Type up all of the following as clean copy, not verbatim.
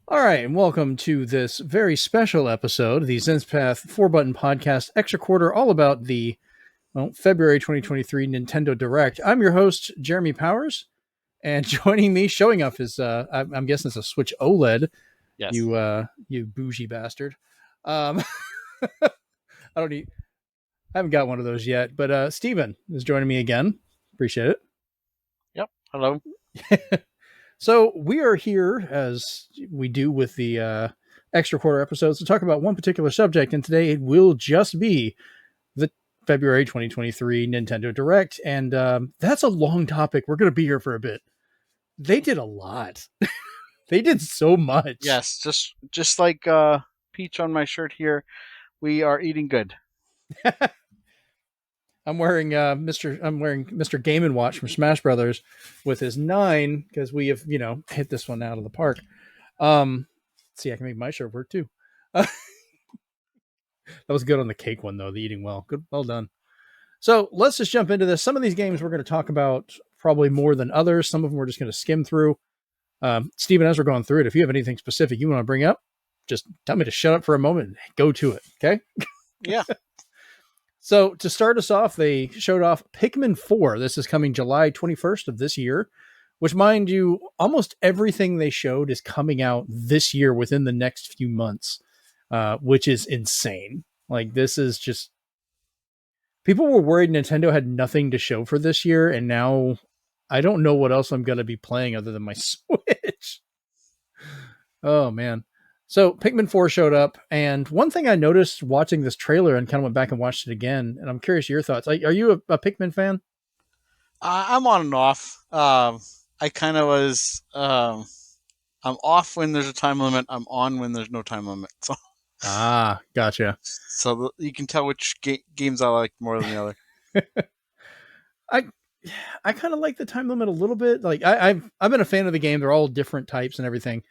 All right, and welcome to this very special episode of the Zenspath 4-Button Podcast Extra Quarter, all about the February 2023 Nintendo Direct. I'm your host, Jeremy Powers, and joining me, showing up is, I'm guessing it's a Switch OLED, Yes. you bougie bastard. Um, I don't need, I haven't got one of those yet, but Steven is joining me again. Appreciate Yep. Hello. it. So we are here, as we do with the extra quarter episodes, to talk about one particular subject, and today it will just be the February 2023 Nintendo Direct, and that's a long topic. We're going to be here for a bit. They did a lot. They did so much. Yes, just like Peach on my shirt here, we are eating good. I'm wearing Mr. Game and Watch from Smash Brothers with his 9 because we have hit this one out of the park. See, I can make my shirt work too. That was good on the cake one though. The eating well, good, well done. So let's just jump into this. Some of these games we're going to talk about probably more than others. Some of them we're just going to skim through. Steven, as we're going through it, if you have anything specific you want to bring up, just tell me to shut up for a moment and go to it. Okay. Yeah. So to start us off, they showed off Pikmin 4. This is coming July 21st of this year, which, mind you, almost everything they showed is coming out this year within the next few months, which is insane. Like, this is just... People were worried Nintendo had nothing to show for this year, and now I don't know what else I'm going to be playing other than my Switch. Oh, man. So Pikmin 4 showed up, and one thing I noticed watching this trailer and kind of went back and watched it again, and I'm curious your thoughts. Are you a Pikmin fan? I'm on and off. I kind of was. I'm off when there's a time limit. I'm on when there's no time limit. So, Ah, gotcha. you can tell which games I like more than the other. I I kind of like the time limit a little bit. Like I've been a fan of the game. They're all different types and everything.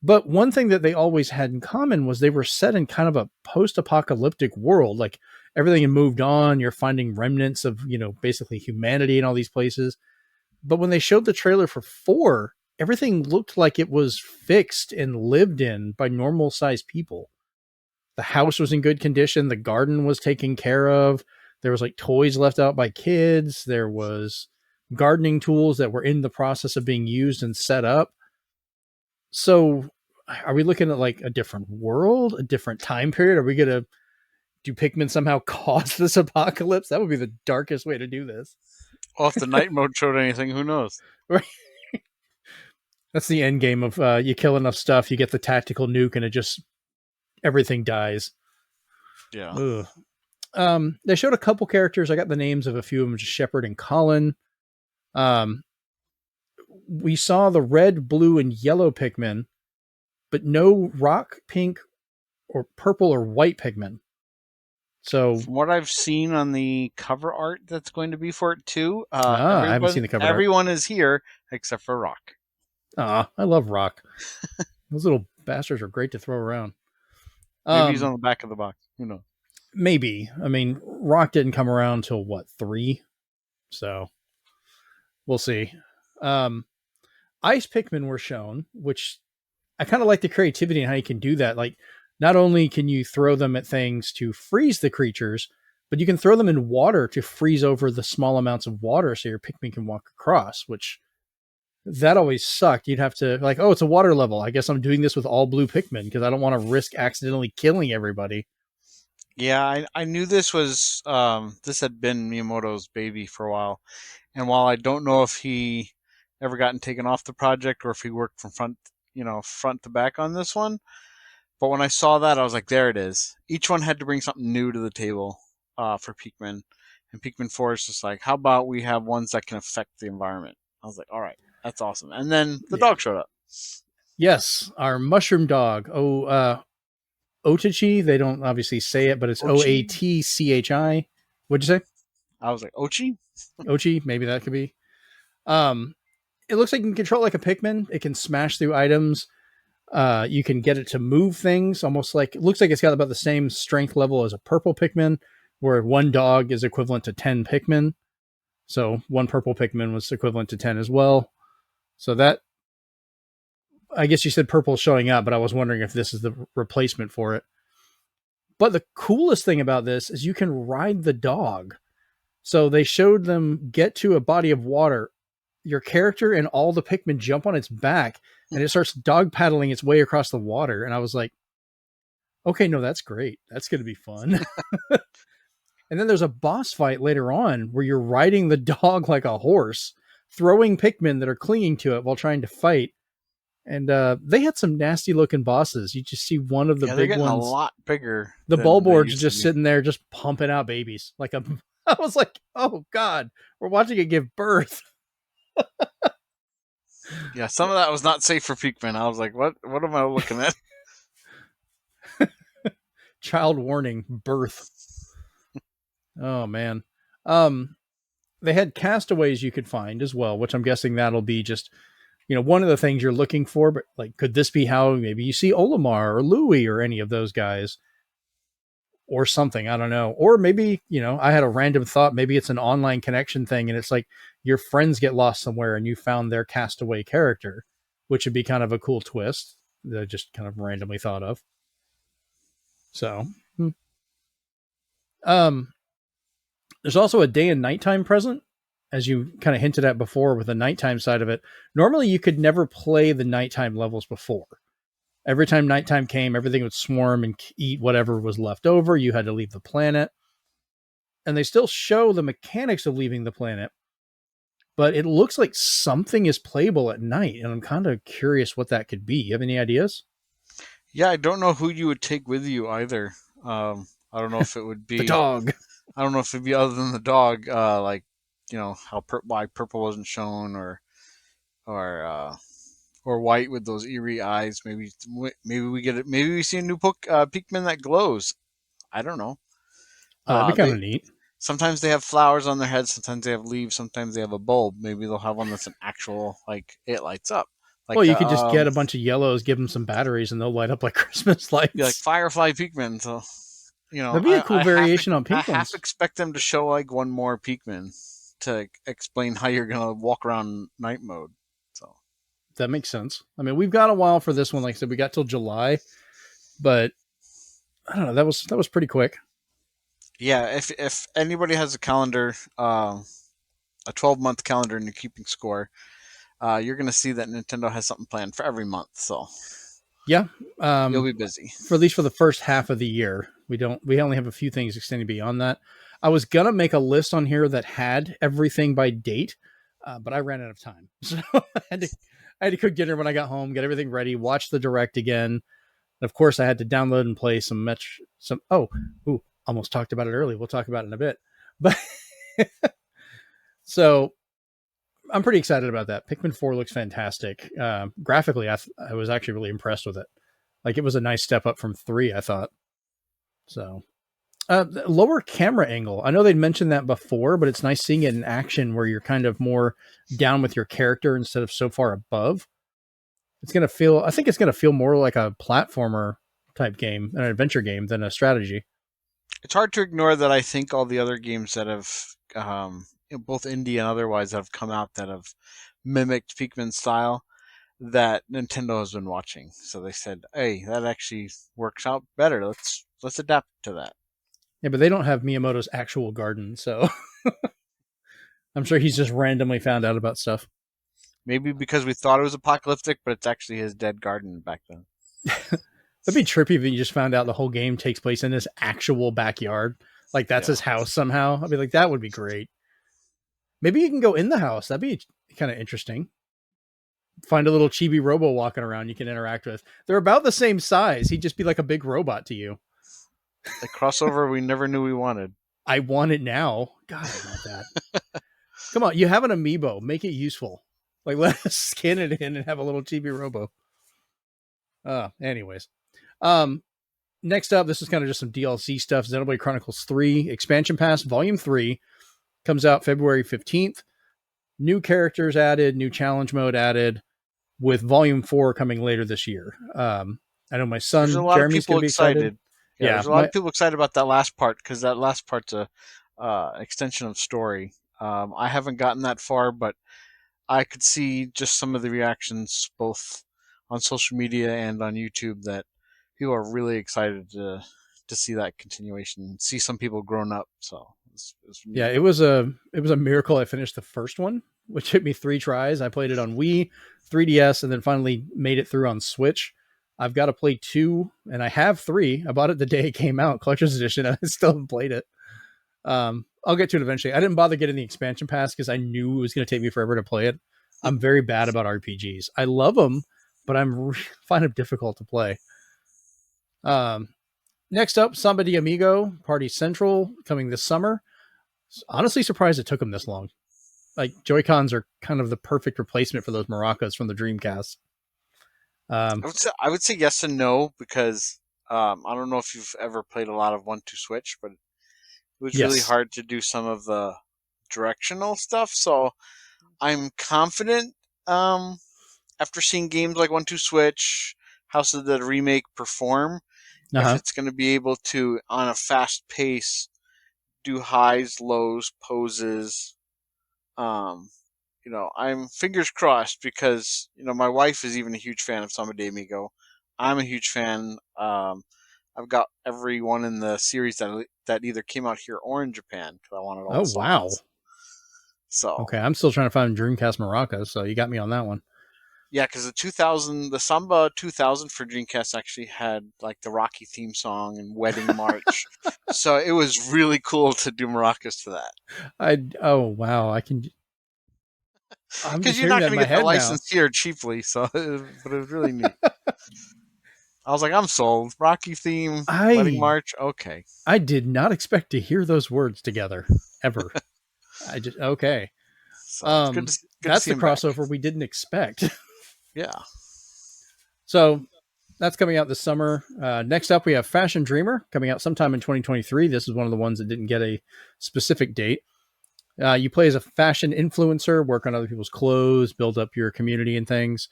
But one thing that they always had in common was they were set in kind of a post-apocalyptic world. Like everything had moved on. You're finding remnants of, basically humanity in all these places. But when they showed the trailer for 4, everything looked like it was fixed and lived in by normal sized people. The house was in good condition. The garden was taken care of. There was like toys left out by kids. There was gardening tools that were in the process of being used and set up. So are we looking at like a different world, a different time period? Are we going to do Pikmin somehow cause this apocalypse? That would be the darkest way to do this. Well, if the night mode showed anything, who knows? Right. That's the end game of you kill enough stuff, you get the tactical nuke, and it just everything dies. Yeah. Ugh. They showed a couple characters. I got the names of a few of them, just Shepard and Colin. We saw the red, blue, and yellow Pikmin, but no rock, pink, or purple or white Pikmin. So, from what I've seen on the cover art that's going to be for it too, I haven't seen the cover art. Everyone is here except for Rock. I love Rock. Those little bastards are great to throw around. Maybe he's on the back of the box. Who knows? Maybe. I mean, Rock didn't come around till what, 3? So we'll see. Ice Pikmin were shown, which I kind of like the creativity and how you can do that. Like, not only can you throw them at things to freeze the creatures, but you can throw them in water to freeze over the small amounts of water so your Pikmin can walk across, which that always sucked. You'd have to like, oh, it's a water level. I guess I'm doing this with all blue Pikmin because I don't want to risk accidentally killing everybody. Yeah, I knew this was this had been Miyamoto's baby for a while, and while I don't know if he ever gotten taken off the project or if he worked from front to back on this one, but when I saw that, I was like, there it is. Each one had to bring something new to the table for Pikmin, and Pikmin 4 is just like, how about we have ones that can affect the environment? I was like, all right, that's awesome. And then the dog showed up. Yes, our mushroom dog. Otachi. They don't obviously say it, but it's Oatchi. What'd you say? I was like, Ochi? Ochi, maybe that could be. It looks like you can control it like a Pikmin. It can smash through items. You can get it to move things, almost like it looks like it's got about the same strength level as a purple Pikmin, where one dog is equivalent to 10 Pikmin. So one purple Pikmin was equivalent to 10 as well. So that I guess you said purple showing up, but I was wondering if this is the replacement for it. But the coolest thing about this is you can ride the dog. So they showed them get to a body of water. Your character and all the Pikmin jump on its back, and it starts dog paddling its way across the water. And I was like, okay, no, that's great. That's going to be fun. And then there's a boss fight later on where you're riding the dog like a horse, throwing Pikmin that are clinging to it while trying to fight. And they had some nasty looking bosses. You just see one of the Yeah, they're big getting a ones. lot bigger The than they Bulborg's used to just be. sitting there, just pumping out babies. Like a, I was like, oh god, we're watching it give birth. Yeah, some of that was not safe for Pikmin. I was like, what? What am I looking at? Child warning, birth. Oh man. Um, they had castaways you could find as well, which I'm guessing that'll be just one of the things you're looking for. But like, could this be how maybe you see Olimar or Louis or any of those guys? Or something. I don't know. Or maybe, I had a random thought. Maybe it's an online connection thing and it's like your friends get lost somewhere and you found their castaway character, which would be kind of a cool twist that I just kind of randomly thought of. So, um, there's also a day and nighttime present, as you kind of hinted at before with the nighttime side of it. Normally, you could never play the nighttime levels before. Every time nighttime came, everything would swarm and eat whatever was left over. You had to leave the planet. And they still show the mechanics of leaving the planet, but it looks like something is playable at night. And I'm kind of curious what that could be. You have any ideas? Yeah, I don't know who you would take with you either. I don't know if it would The be. dog. I don't know if it'd be other than the dog. Like how why purple wasn't shown, or or white with those eerie eyes. Maybe we get it. Maybe we see a new Pikmin that glows. I don't know. Oh, that'd be kind They of neat. sometimes they have flowers on their heads. Sometimes they have leaves. Sometimes they have a bulb. Maybe they'll have one that's an actual like it lights up. Well, Like you could just get a bunch of yellows, give them some batteries, and they'll light up like Christmas be like lights. Firefly Pikmin. So That'd be a cool variation on I pink half ones. expect them to show like one more Pikmin to explain how you're gonna walk around night mode. So That makes sense. I mean, we've got a while for this one. Like I said, we got till July, but I don't know. That was pretty quick. yeah, if anybody has a calendar, a 12-month calendar, and you're keeping score, you're gonna see that Nintendo has something planned for every month. So Yeah. you'll be busy. For at least for the first half of the year, we only have a few things extending beyond that. I was gonna make a list on here that had everything by date, but I ran out of time, so I had to cook dinner when I got home, get everything ready, watch the direct again. And of course, I had to download and play some. Oh, ooh, almost talked about it early. We'll talk about it in a bit, but so I'm pretty excited about that. Pikmin 4 looks fantastic. Graphically, I was actually really impressed with it. Like it was a nice step up from 3, I thought. So, lower camera angle. I know they'd mentioned that before, but it's nice seeing it in action where you're kind of more down with your character instead of so far above. I think it's going to feel more like a platformer type game, an adventure game than a strategy. It's hard to ignore that. I think all the other games that have, both indie and otherwise, that have come out that have mimicked Pikmin style, that Nintendo has been watching. So they said, "Hey, that actually works out better. Let's adapt to that." Yeah, but they don't have Miyamoto's actual garden, so I'm sure he's just randomly found out about stuff. Maybe because we thought it was apocalyptic, but it's actually his dead garden back then. That'd be trippy if you just found out the whole game takes place in his actual backyard. Like that's Yeah. his house somehow. I'd be like, that would be great. Maybe you can go in the house. That'd be kind of interesting. Find a little chibi robo walking around you can interact with. They're about the same size. He'd just be like a big robot to you. The crossover we never knew we wanted. I want it now. God, I want that. Come on, you have an amiibo. Make it useful. Like let us scan it in and have a little chibi robo. Anyways. Um, Next up, this is kind of just some DLC stuff. Xenoblade Chronicles 3 Expansion Pass Volume 3 comes out February 15th. New characters added, new challenge mode added, with Volume 4 coming later this year. I know my There's a son lot of Jeremy's going people to be excited. excited. Yeah, Yeah, there's a lot of people excited about that last part because that last part's a extension of story. I haven't gotten that far, but I could see just some of the reactions both on social media and on YouTube that people are really excited to see that continuation, see some people grown up. So it's Yeah, neat. it was a miracle I finished the first one, which took me 3 tries. I played it on Wii, 3DS, and then finally made it through on Switch. I've got to play 2, and I have 3. I bought it the day it came out, collector's edition. And I still haven't played it. I'll get to it eventually. I didn't bother getting the expansion pass because I knew it was going to take me forever to play it. I'm very bad about RPGs. I love them, but find them difficult to play. Um, Next up, Samba de Amigo Party Central coming this summer. Honestly, surprised it took them this long. Like Joy Cons are kind of the perfect replacement for those maracas from the Dreamcast. Um, I would say yes and no because I don't know if you've ever played a lot of 1-2 Switch, but it was really yes. hard to do some of the directional stuff. So I'm confident after seeing games like 1-2 Switch, House of the Remake perform, Uh if huh. it's going to be able to, on a fast pace, do highs, lows, poses. Um, I'm fingers crossed because my wife is even a huge fan of Samba de Amigo. I'm a huge fan. I've got every one in the series that either came out here or in Japan because I wanted all Oh the wow. songs. So Okay, I'm still trying to find Dreamcast maracas, so you got me on that one. yeah, because the Samba 2000 for Dreamcast actually had like the Rocky theme song and Wedding March, so it was really cool to do maracas to that. Oh wow, I can. I'm Because just you're hearing not that in going to my get the head now. license here cheaply, so but it was really neat. I was like, I'm sold. Rocky theme, Wedding I March, okay. I did not expect to hear those words together ever. I just okay. So it's good to That's see the him back. crossover we didn't expect. Yeah. So that's coming out this summer. Next up, we have Fashion Dreamer coming out sometime in 2023. This is one of the ones that didn't get a specific date. You play as a fashion influencer, work on other people's clothes, build up your community and things.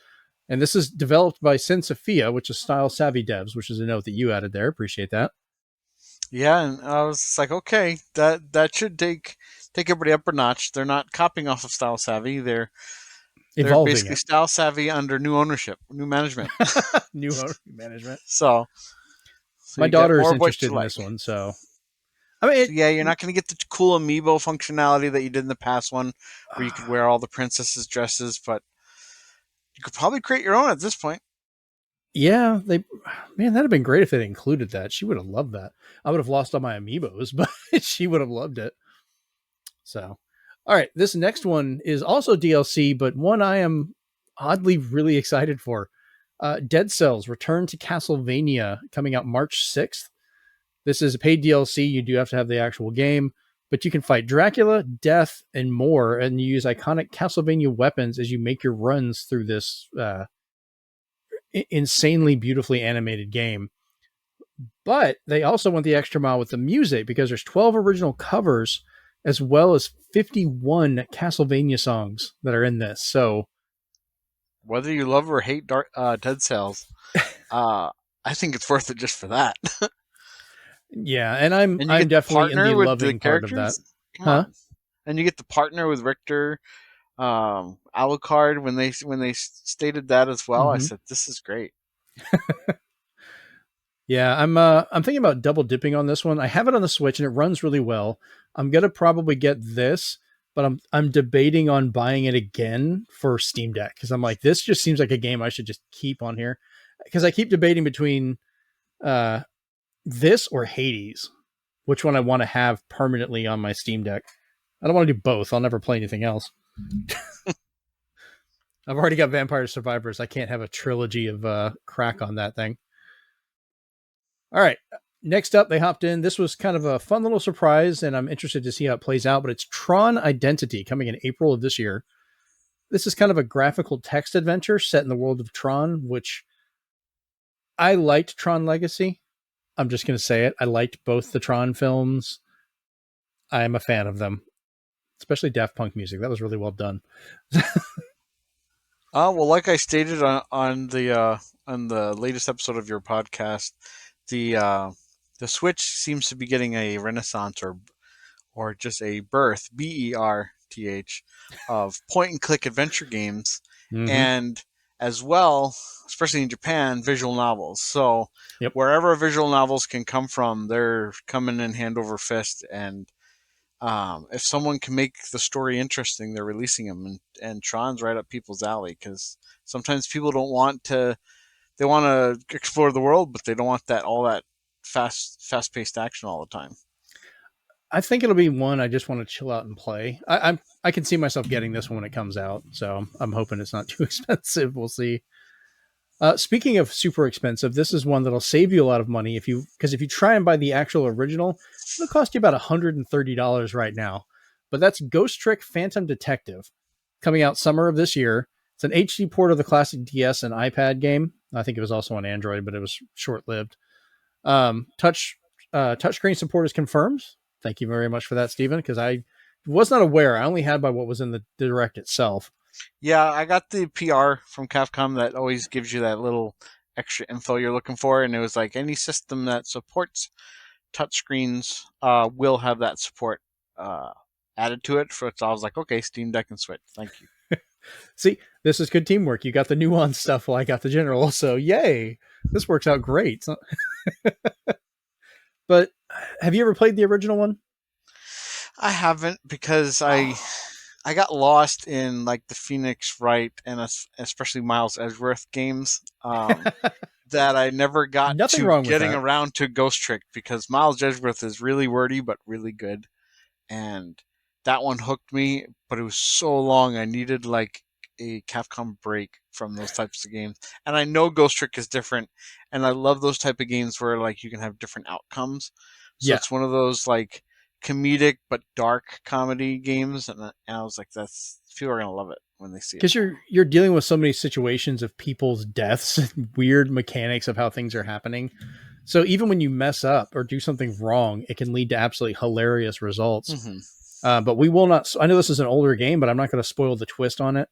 And this is developed by Sensafia, which is Style Savvy Devs, which is a note that you added there. Appreciate that. Yeah, and I was just like, okay, that should take everybody up a notch. They're not copying off of Style Savvy. They're Evolving basically it. Style Savvy under new ownership, new management. New owner management. So My you get daughter is more of what interested you in like. this one, so I mean, So yeah, you're not going to get the cool amiibo functionality that you did in the past one, where you could wear all the princesses' dresses, but you could probably create your own at this point. yeah, man, that'd have been great if they included that. She would have loved that. I would have lost all my amiibos, but she would have loved it. So, all right, this next one is also DLC, but one I am oddly really excited for. Dead Cells Return to Castlevania coming out March 6th. This is a paid DLC. You do have to have the actual game, but you can fight Dracula, Death, and more, and you use iconic Castlevania weapons as you make your runs through this insanely beautifully animated game. But they also went the extra mile with the music because there's 12 original covers as well as 51 Castlevania songs that are in this. So, Whether you love or hate Dead Cells, uh, I think it's worth it just for that. yeah, and I'm And you I'm get to definitely in the partner with the loving part of that. characters. Come Huh? on. And you get to partner with Richter, Alucard. When they stated that as well, I Mhm. said, "This is great." Yeah, I'm thinking about double dipping on this one. I have it on the Switch and it runs really well. I'm gonna probably get this, but I'm debating on buying it again for Steam Deck because I'm like, this just seems like a game I should just keep on here. Because I keep debating between uh this or Hades, which one I want to have permanently on my Steam Deck. I don't want to do both. I'll never play anything else. I've already got Vampire Survivors. I can't have a trilogy of crack on that thing. All right. Next up, they hopped in. This was kind of a fun little surprise, and I'm interested to see how it plays out. But it's Tron Identity coming in April of this year. This is kind of a graphical text adventure set in the world of Tron, which I liked Tron Legacy. I'm just going to say it. I liked both the Tron films. I am a fan of them, especially Daft Punk music. That was really well done. Well, like I stated on the latest episode of your podcast, the uh, the Switch seems to be getting a renaissance or just a birth, BERTH, of point and click adventure games, Mm-hmm. and as well, especially in Japan, visual novels. So Yep. wherever visual novels can come from, they're coming in hand over fist. And if someone can make the story interesting, they're releasing them. And Tron's right up people's alley because sometimes people don't want to. They want to explore the world, but they don't want that all that fast paced action all the time. I think it'll be one I just want to chill out and play. I can see myself getting this one when it comes out, so I'm hoping it's not too expensive. We'll see. Speaking of super expensive, this is one that'll save you a lot of money because if you try and buy the actual original, it'll cost you about $130 right now. But that's Ghost Trick Phantom Detective, coming out summer of this year. It's an HD port of the classic DS and iPad game. I think it was also on Android, but it was short lived. Touchscreen support is confirmed. Thank you very much for that, Stephen, because I was not aware. I only had by what was in the direct itself. Yeah, I got the PR from Capcom that always gives you that little extra info you're looking for, and it was like any system that supports touchscreens will have that support uh, added to it. So I was like, okay, Steam Deck and Switch, thank you. See, this is good teamwork. You got the nuanced stuff while I got the general. So, yay. This works out great. But have you ever played the original one? I haven't because I got lost in like the Phoenix Wright and especially Miles Edgeworth games. That I never got Nothing to wrong with getting that. around to Ghost Trick because Miles Edgeworth is really wordy but really good, and that one hooked me. But it was so long, I needed like a Capcom break from those types of games. And I know Ghost Trick is different, and I love those type of games where like you can have different outcomes. So Yeah. it's one of those like comedic but dark comedy games, and I was like, that's people are gonna love it when they see it. Because you're dealing with so many situations of people's deaths, weird mechanics of how things are happening. So even when you mess up or do something wrong, it can lead to absolutely hilarious results. Mm-hmm. But we will not. I know this is an older game, but I'm not going to spoil the twist on it.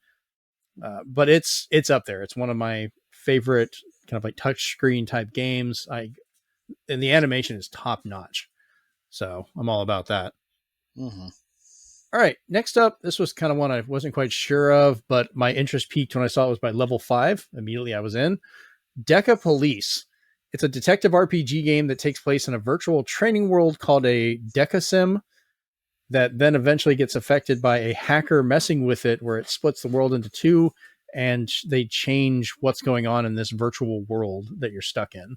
But it's up there. It's one of my favorite kind of like touch screen type games. And the animation is top notch. So I'm all about that. Mm-hmm. All right, next up, this was kind of one I wasn't quite sure of, but my interest peaked when I saw it was by level 5. Immediately I was in. Deca Police. It's a detective RPG game that takes place in a virtual training world called a Deca Sim that then eventually gets affected by a hacker messing with it, where it splits the world into two and they change what's going on in this virtual world that you're stuck in.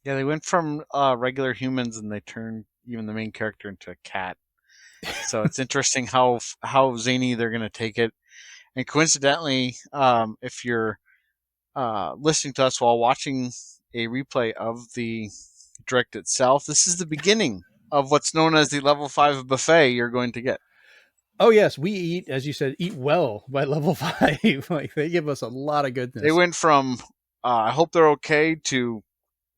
Yeah, they went from regular humans and they turned even the main character into a cat. So it's interesting how zany they're going to take it. And coincidentally, if you're listening to us while watching a replay of the direct itself, this is the beginning of what's known as the level 5 buffet you're going to get. Oh yes, we eat, as you said, eat well by level 5. Like they give us a lot of They goodness. went from I hope they're okay to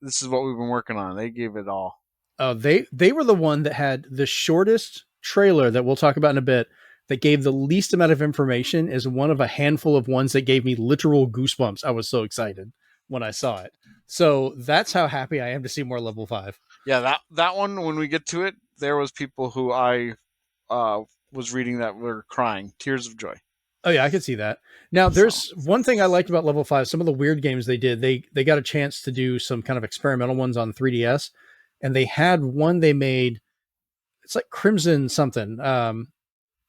this is what we've been working on. They gave it all. They were the one that had the shortest trailer that we'll talk about in a bit, that gave the least amount of information, is one of a handful of ones that gave me literal goosebumps. I was so excited when I saw it. So that's how happy I am to see more level 5. Yeah, that one when we get to it, there was people who I uh, was reading that were crying, tears of joy. Oh yeah, I could see that. Now, So, there's one thing I liked about level 5. Some of the weird games they did, they got a chance to do some kind of experimental ones on 3DS, and they had one they made. It's like Crimson something,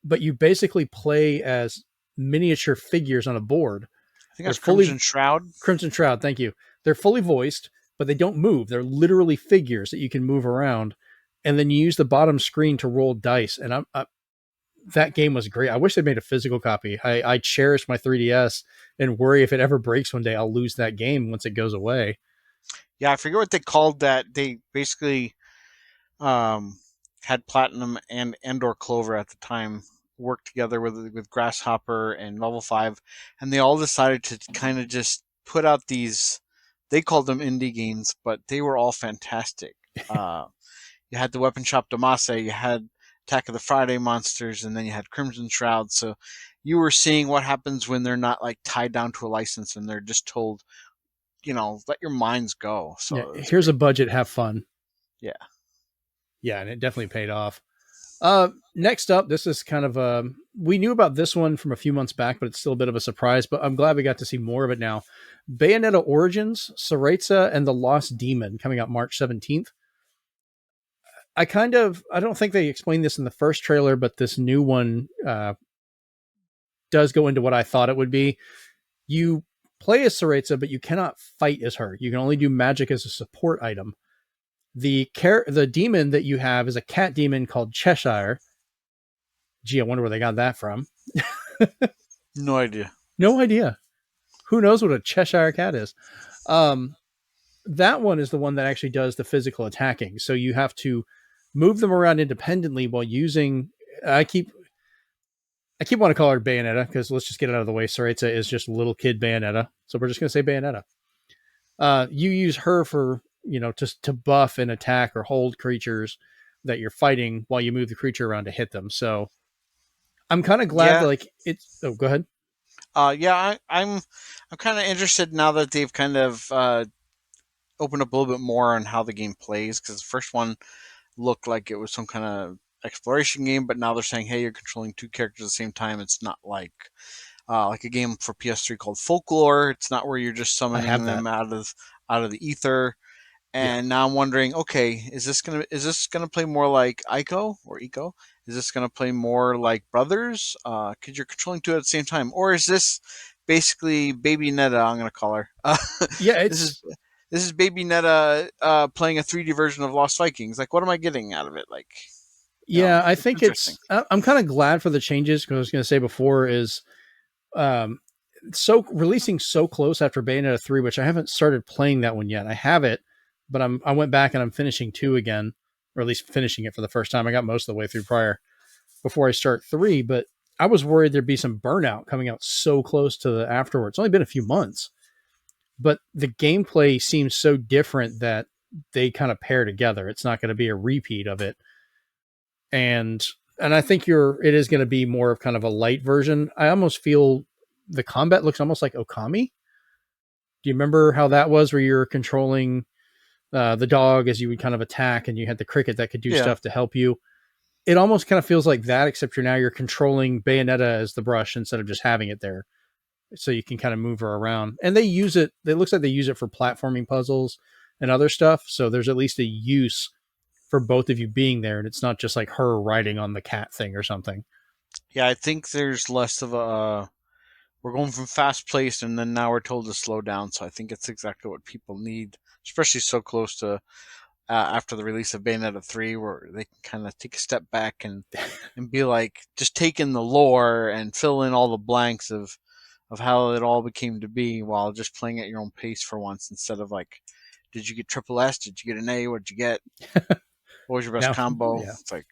but you basically play as miniature figures on a board. I think They're that's fully Crimson Shroud. Crimson Shroud. Thank you. They're fully voiced, but they don't move. They're literally figures that you can move around, and then you use the bottom screen to roll dice. And that game was great. I wish they made a physical copy. I cherish my 3DS and worry if it ever breaks one day, I'll lose that game once it goes away. Yeah, I forget what they called that. They basically um, had Platinum and or Clover at the time work together with Grasshopper and Level 5, and they all decided to kind of just put out these. They called them indie games, but they were all fantastic. Uh, you had the Weapon Shop Damase, you had Attack of the Friday Monsters, and then you had Crimson Shroud. So you were seeing what happens when they're not like tied down to a license and they're just told, let your minds go. Yeah, So it was here's a great. budget, have fun. Yeah. Yeah, and it definitely paid off. Next up, this is kind of we knew about this one from a few months back, but it's still a bit of a surprise. But I'm glad we got to see more of it now. Bayonetta Origins, Saretsa, and the Lost Demon coming out March 17th. I don't think they explained this in the first trailer, but this new one does go into what I thought it would be. You play as Saretsa, but you cannot fight as her. You can only do magic as a support item. The demon that you have is a cat demon called Cheshire. Gee, I wonder where they got that from. No idea. No idea. Who knows what a Cheshire cat is? Um, that one is the one that actually does the physical attacking. So you have to move them around independently while using. I keep wanting to call her Bayonetta because let's just get it out of the way. Saretsa is just little kid Bayonetta, so we're just going to say Bayonetta. You use her for to buff and attack or hold creatures that you're fighting while you move the creature around to hit them. So I'm kind of glad that Yeah, like it's. Oh, go ahead. yeah. I'm kind of interested now that they've kind of opened up a little bit more on how the game plays because the first one looked like it was some kind of exploration game, but now they're saying, hey, you're controlling two characters at the same time. It's not like a game for PS3 called Folklore. It's not where you're just I have summoning that. them out of the ether. Yeah. And now I'm wondering, okay, is this gonna play more like Ico or Eco? Is this gonna play more like Brothers? Because you're controlling two at the same time, or is this basically Baby Netta? I'm gonna call her. Yeah, This is it's this is Baby Netta playing a 3D version of Lost Vikings. Like, what am I getting out of it? Like, yeah, I it's think interesting. I'm kind of glad for the changes because I was going to say before is um so releasing so close after Bayonetta 3, which I haven't started playing that one yet. I have it, but I went back and I'm finishing 2 again, or at least finishing it for the first time. I got most of the way through prior before I start 3, but I was worried there'd be some burnout coming out so close to the afterwards. It's only been a few months, but the gameplay seems so different that they kind of pair together. It's not going to be a repeat of it. And I think it is going to be more of kind of a light version. I almost feel the combat looks almost like Okami. Do you remember how that was, where you're controlling the dog as you would kind of attack, and you had the cricket that could do Yeah, stuff to help you? It almost kind of feels like that, except you're controlling Bayonetta as the brush instead of just having it there, so you can kind of move her around. And they use it. It looks like they use it for platforming puzzles and other stuff. So there's at least a use for both of you being there, and it's not just like her riding on the cat thing or something. yeah. I think there's less of a. We're going from fast paced, and then now we're told to slow down. So I think it's exactly what people need, especially so close to after the release of Bayonetta 3, where they can kind of take a step back and be like, just take in the lore and fill in all the blanks of how it all became to be while just playing at your own pace for once instead of like, did you get triple S? Did you get an A? What did you get? What was your best Now, combo? yeah, It's like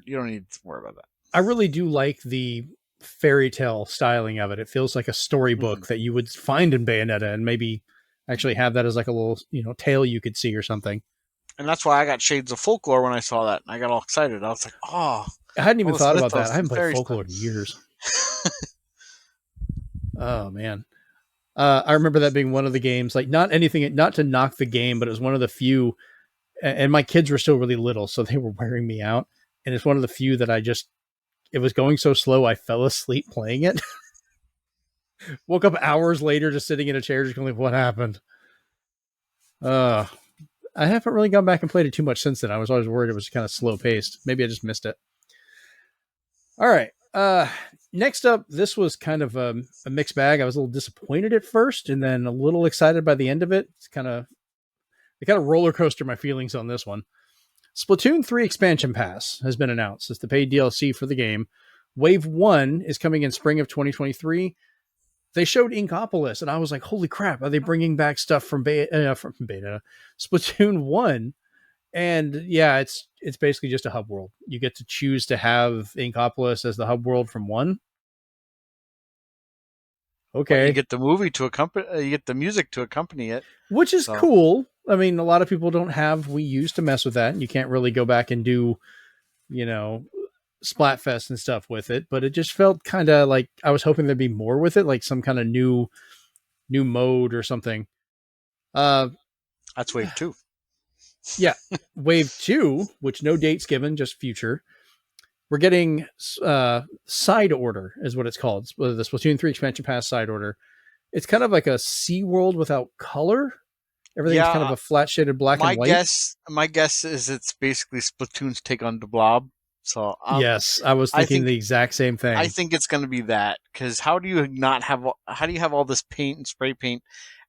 you don't need to worry about I really do like the fairy tale styling of it. It feels like a that. storybook that you would find in Bayonetta, and maybe actually have that as like a little tale you could see or something. And that's why I got Shades of Folklore when I saw that. And I got all excited. I was like, oh, I hadn't all even this thought about that. I mythos haven't and played fairy stuff. Folklore in years. Oh man. I remember that being one of the games, like not anything, not to knock the game, but it was one of the few, and my kids were still really little, so they were wearing me out. And it's one of the few that it was going so slow, I fell asleep playing it. Woke up hours later just sitting in a chair, just going, what happened? Uh, I haven't really gone back and played it too much since then. I was always worried it was kind of slow paced. Maybe I just missed it. All right. Next up, this was kind of a mixed bag. I was a little disappointed at first, and then a little excited by the end of it. It kind of roller coaster my feelings on this one. Splatoon 3 Expansion Pass has been announced as the paid DLC for the game. Wave 1 is coming in spring of 2023. They showed Inkopolis, and I was like, holy crap, are they bringing back stuff from Beta Splatoon 1? And yeah, it's basically just a hub world. You get to choose to have Inkopolis as the hub world from 1. But you Okay. get the movie to accompany, you get the music to accompany it. Which is So cool. I mean, a lot of people don't have Wii U's to mess with that. You can't really go back and do, you know, Splatfest and stuff with it, but it just felt kind of like I was hoping there'd be more with it, like some kind of new mode or something. Uh that's Wave 2. yeah, Wave 2, which no dates given, just future. We're getting side order is what it's called. The Splatoon 3 expansion pass side order. It's kind of like a Sea World without color. Everything's kind of Yeah, a flat shaded black and white. my guess is it's basically Splatoon's take on the Blob. So Yes, I was I thinking think the exact same I thing. think it's going to be that, because how do you have all this paint and spray paint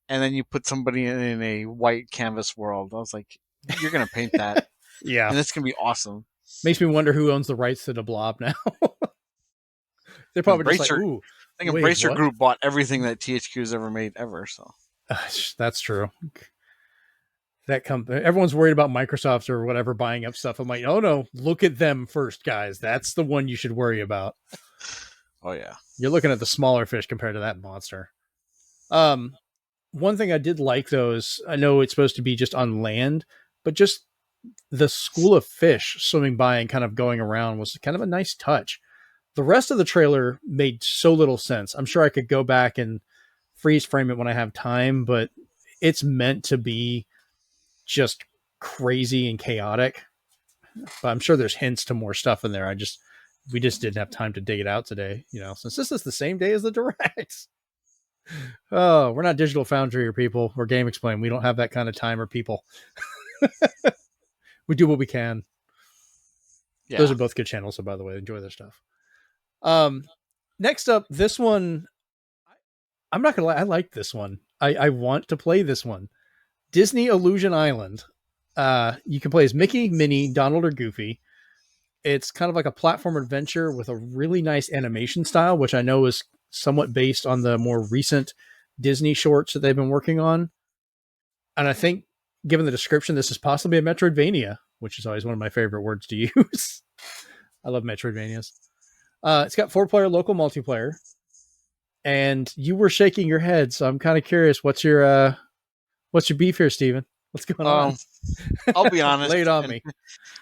and then you put somebody in a white canvas world? I was like, you're going to paint that Yeah. and it's going to be awesome. Makes me wonder who owns the rights to the blob now. They're probably just like, Embracer, ooh, I think wait, Embracer what? Group bought everything that THQ has ever made ever. So That's true. Everyone's worried about Microsoft or whatever buying up stuff. I'm like, oh no, look at them first, guys. That's the one you should worry about. oh yeah, You're looking at the smaller fish compared to that monster. Um, One thing I did like though is I know it's supposed to be just on land, but just the school of fish swimming by and kind of going around was kind of a nice touch. The rest of the trailer made so little sense. I'm sure I could go back and freeze frame it when I have time, but it's meant to be just crazy and chaotic. But I'm sure there's hints to more stuff in there. We just didn't have time to dig it out today, since this is the same day as the direct. Oh, we're not Digital Foundry or people or Game Explain. We don't have that kind of time or people. We do what we can. Those yeah. are both good channels, so by the way, enjoy their stuff. Um, Next up, this one, I'm not gonna lie, I like this one. I want to play this one. Disney Illusion Island. You can play as Mickey, Minnie, Donald, or Goofy. It's kind of like a platform adventure with a really nice animation style, which I know is somewhat based on the more recent Disney shorts that they've been working on. And I think, given the description, this is possibly a Metroidvania, which is always one of my favorite words to use. I love Metroidvanias. It's got 4-player local multiplayer, and you were shaking your head, so I'm kind of curious. What's your beef here, Steven? What's going on? Um, I'll be honest, Lay it on and me.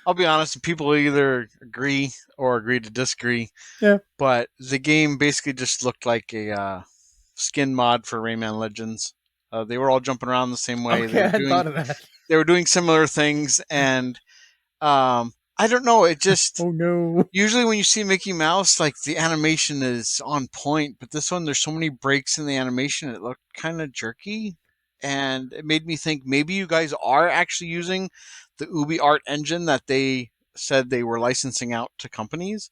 I'll be honest. People either agree or agree to disagree. Yeah. But the game basically just looked like a skin mod for Rayman Legends. They were all jumping around the same way. Okay, I hadn't thought of that. They were doing similar things, and I don't know. It just Oh no. usually when you see Mickey Mouse, like the animation is on point, but this one there's so many breaks in the animation. It looked kind of jerky, and it made me think maybe you guys are actually using the Ubi Art engine that they said they were licensing out to companies,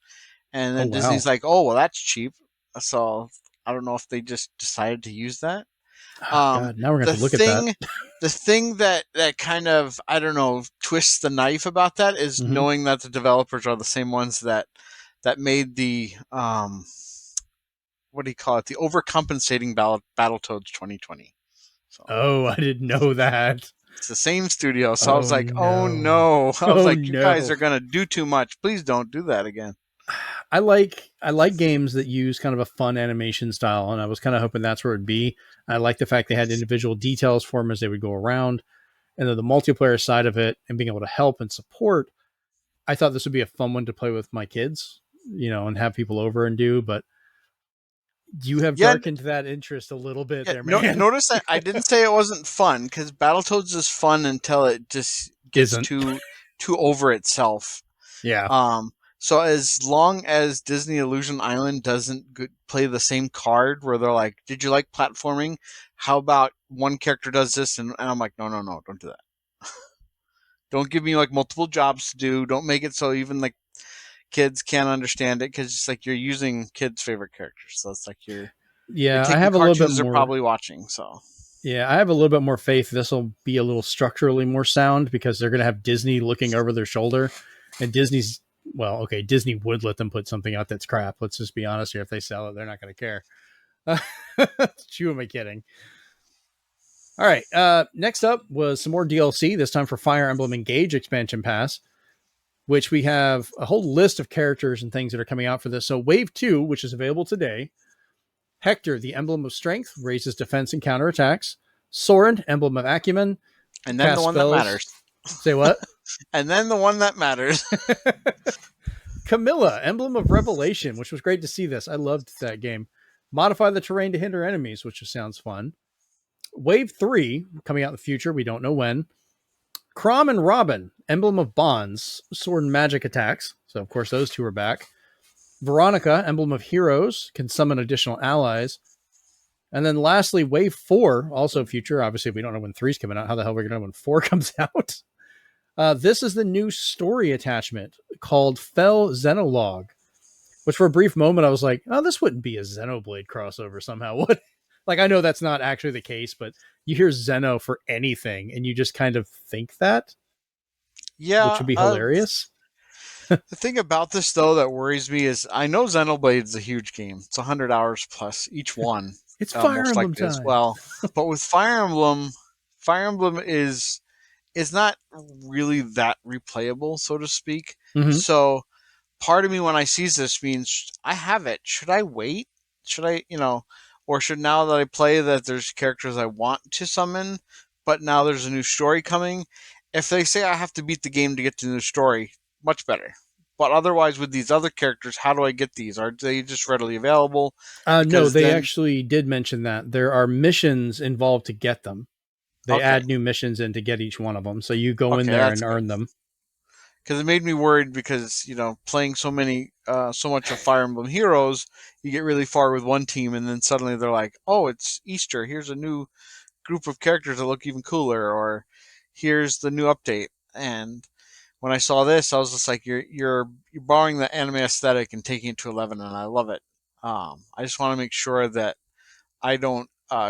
and Oh then wow. Disney's like, "Oh, well, that's cheap." So I don't know if they just decided to use that. Oh, Um, God, now we're gonna the have to look at that. thing, the thing that kind of, I don't know, twists the knife about that is Mm-hmm. knowing that the developers are the same ones that made the what do you call it, the overcompensating Battletoads 2020. So Oh, I didn't know that. it's the same studio. So I was Oh like, oh no. no. I was Oh like, you guys no. are gonna do too much. Please don't do that again. I like games that use kind of a fun animation style, and I was kind of hoping that's where it'd be. I like the fact they had individual details for them as they would go around, and then the multiplayer side of it and being able to help and support. I thought this would be a fun one to play with my kids, and have people over and do. But you have Yeah, darkened that interest a little bit yeah. there, No, man. notice that I didn't say it wasn't fun, because Battletoads is fun until it just gets Isn't. too over itself. Yeah. Um, so as long as Disney Illusion Island doesn't play the same card where they're like, "Did you like platforming? How about one character does this?" And I'm like, "No, no, no, don't do that. Don't give me like multiple jobs to do. Don't make it so even like kids can't understand it, because it's like you're using kids' favorite characters. So it's like you're Yeah, I taking have a little bit cartoons they're more. probably watching. So Yeah, I have a little bit more faith this will be a little structurally more sound because they're going to have Disney looking over their shoulder. And Disney's, well, okay, Disney would let them put something out that's crap. Let's just be honest here. If they sell it, they're not going to care. Who am I kidding? All right. Next up was some more DLC, this time for Fire Emblem Engage expansion pass, which we have a whole list of characters and things that are coming out for this. So, Wave 2, which is available today, Hector, the emblem of strength, raises defense and counterattacks. Soren, emblem of acumen, and then the cast one that spells. matters, Say what? and then the one that matters. Camilla, emblem of revelation, which was great to see this. I loved that game. Modify the terrain to hinder enemies, which just sounds fun. Wave 3, coming out in the future, we don't know when. Crom and Robin, emblem of bonds, sword and magic attacks. So, of course, those two are back. Veronica, Emblem of Heroes, can summon additional allies. And then lastly, Wave 4, also future. Obviously, we don't know when 3 is coming out. How the hell are we going to know when 4 comes out? This is the new story attachment called Fell Xenologue, which for a brief moment I was like, oh, this wouldn't be a Xenoblade crossover somehow, would like, I know that's not actually the case, but you hear Xeno for anything and you just kind of think that, which Yeah, would be hilarious. the thing about this though that worries me is I know Xenoblade's a huge game. It's 100 hours plus each one, It's Fire most Emblem likely as time. well. But with Fire Emblem, Fire Emblem is not really that replayable, so to speak. Mm-hmm. So part of me when I sees this means I have it. Should I wait? Should I, or should now that I play that there's characters I want to summon, but now there's a new story coming? If they say I have to beat the game to get to the new story, much better. But otherwise, with these other characters, how do I get these? Are they just readily available? No, Because they then, actually did mention that there are missions involved to get them. They okay, add new missions in to get each one of them. So you go in okay, there that's and good. earn them. Because it made me worried because playing so much of Fire Emblem Heroes, you get really far with one team, and then suddenly they're like, "Oh, it's Easter. Here's a new group of characters that look even cooler," or "Here's the new update." And when I saw this, I was just like, "You're borrowing the anime aesthetic and taking it to 11, and I love it." I just want to make sure that I don't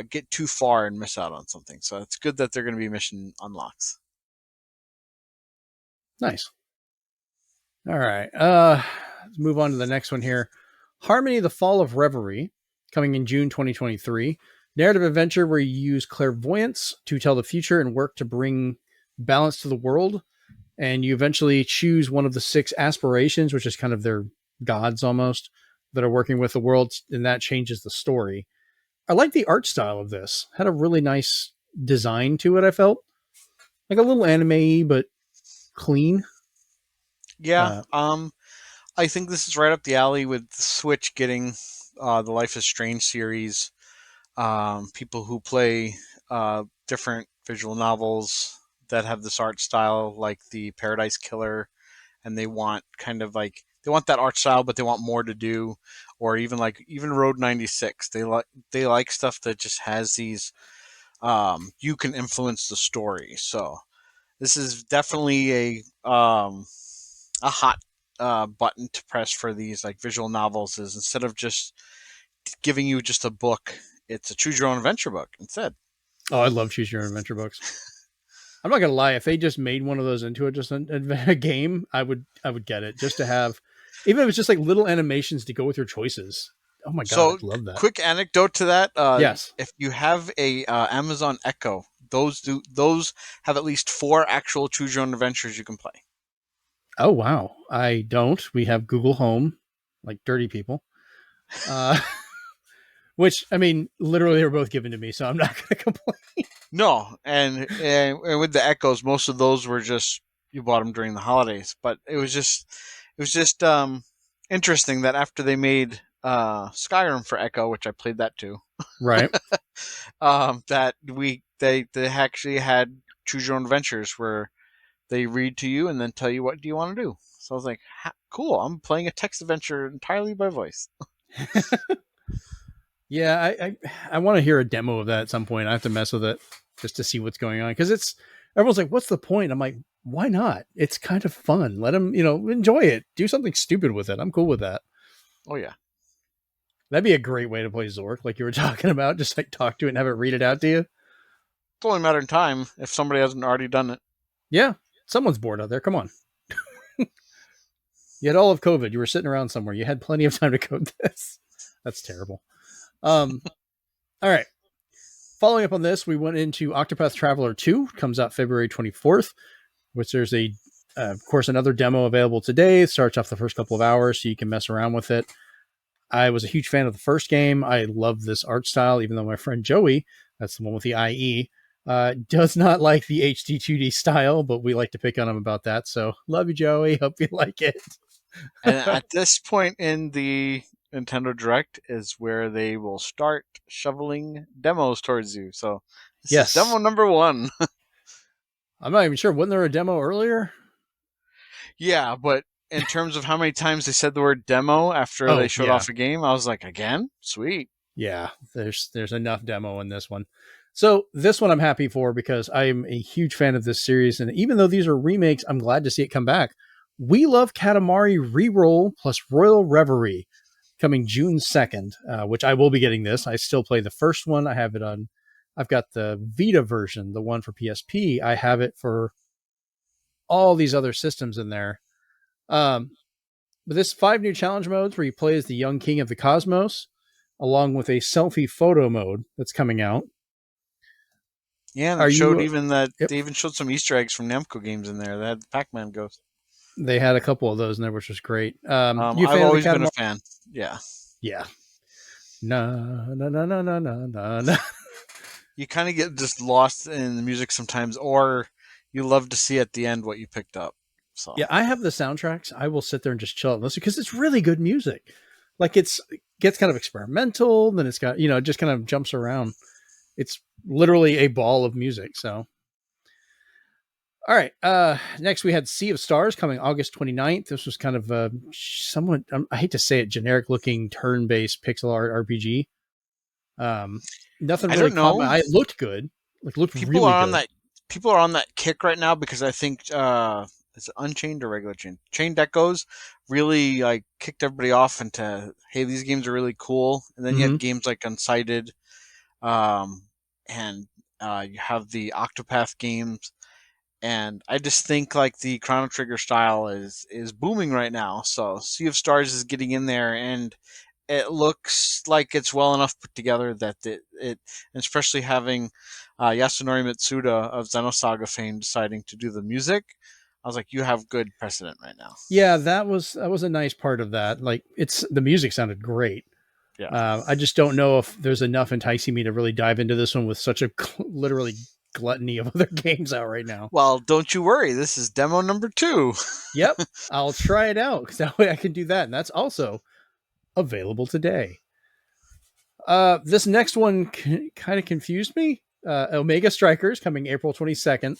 get too far and miss out on something. So it's good that they're going to be mission unlocks. Nice. All right. Let's move on to the next one here. Harmony: The Fall of Reverie, coming in June 2023. Narrative adventure where you use clairvoyance to tell the future and work to bring balance to the world. And you eventually choose one of the 6 aspirations, which is kind of their gods almost, that are working with the world, and that changes the story. I like the art style of this. Had a really nice design to it, I felt. Like a little anime, but clean. Yeah, Uh, I think this is right up the alley with the Switch getting the Life is Strange series. People who play different visual novels that have this art style, like the Paradise Killer, and they want kind of like they want that art style, but they want more to do, or even Road 96. They like stuff that just has these. You can influence the story, so this is definitely a hot button to press for these like visual novels. Is instead of just giving you just a book, it's a choose your own adventure book instead. oh, I love choose your own adventure books. I'm not gonna lie. If they just made one of those into a game, I would get it just to have, even if it's just like little animations to go with your choices. Oh my god, So, I'd love that. quick anecdote to that: Yes. if you have a Amazon Echo, those have at least 4 actual choose your own adventures you can play. Oh wow, I don't. We have Google Home, like dirty people. Uh, which I mean, literally, they were both given to me, so I'm not gonna complain. No, and with the Echoes, most of those were just you bought them during the holidays. But it was just interesting that after they made Skyrim for Echo, which I played that too, Right. that they actually had choose your own adventures where they read to you and then tell you what do you want to do. So I was like, cool, I'm playing a text adventure entirely by voice. Yeah, I want to hear a demo of that at some point. I have to mess with it just to see what's going on because it's everyone's like, "What's the point?" I'm like, "Why not? It's kind of fun. Let them, enjoy it. Do something stupid with it. I'm cool with that." Oh yeah. That'd be a great way to play Zork, like you were talking about. Just like talk to it and have it read it out to you. It's only a matter of time if somebody hasn't already done it. Yeah, someone's bored out there. Come on. You had all of COVID. You were sitting around somewhere. You had plenty of time to code this. That's terrible. Um, all right. Following up on this, we went into Octopath Traveler 2, comes out February 24th, which there's of course, another demo available today. It starts off the first couple of hours so you can mess around with it. I was a huge fan of the first game. I love this art style, even though my friend Joey, that's the one with the IE, does not like the HD 2D style, but we like to pick on him about that. So love you, Joey. Hope you like it. And at this point in the Nintendo Direct is where they will start shoveling demos towards you. So this is demo Yes. number 1. I'm not even sure. Wasn't there a demo earlier? Yeah, but in terms of how many times they said the word demo after they Oh showed yeah, off a game, I was like, again, sweet. yeah. There's enough demo in this one. So this one I'm happy for because I'm a huge fan of this series, and even though these are remakes, I'm glad to see it come back. We Love Katamari Reroll plus Royal Reverie coming June 2nd, which I will be getting this. I still play the first one. I have it on. I've got the Vita version, the one for PSP. I have it for all these other systems in there. Um, but this 5 new challenge modes where you play as the young king of the cosmos, along with a selfie photo mode that's coming out. Yeah, and Are it showed you? even that Yep. they even showed some Easter eggs from Namco games in there. They had the Pac-Man ghost. They had a couple of those in there, which was great. You a I've fan of the always been a Katamari? fan. Yeah, Yeah. Na na na na na na na na. you kind of get just lost in the music sometimes, or you love to see at the end what you picked up. So, Yeah, I have the soundtracks. I will sit there and just chill and listen because it's really good music. Like it gets kind of experimental, then it's got it just kind of jumps around. It's literally a ball of music. So, all right. Next we had Sea of Stars coming August 29th. This was kind of somewhat I hate to say it, generic looking turn based pixel art RPG. Um, Nothing I really don't caught my know. eye. It looked good. Like looked People really are on good. that. People are on that kick right now because I think is it Unchained or regular Chain? Chain Echoes really like kicked everybody off into hey, these games are really cool. And then you Mm-hmm. had games like Unsighted, um, and you have the Octopath games. And I just think like the Chrono Trigger style is booming right now. So Sea of Stars is getting in there, and it looks like it's well enough put together that it especially having Yasunori Mitsuda of Xenosaga fame deciding to do the music, I was like, you have good precedent right now. Yeah, that was a nice part of that. Like it's the music sounded great. Yeah. I just don't know if there's enough enticing me to really dive into this one with such a literally gluttony of other games out right now. Well, don't you worry. This is demo number 2. Yep, I'll try it out because that way I can do that, and that's also available today. This next one kind of confused me. Omega Strikers coming April 22nd,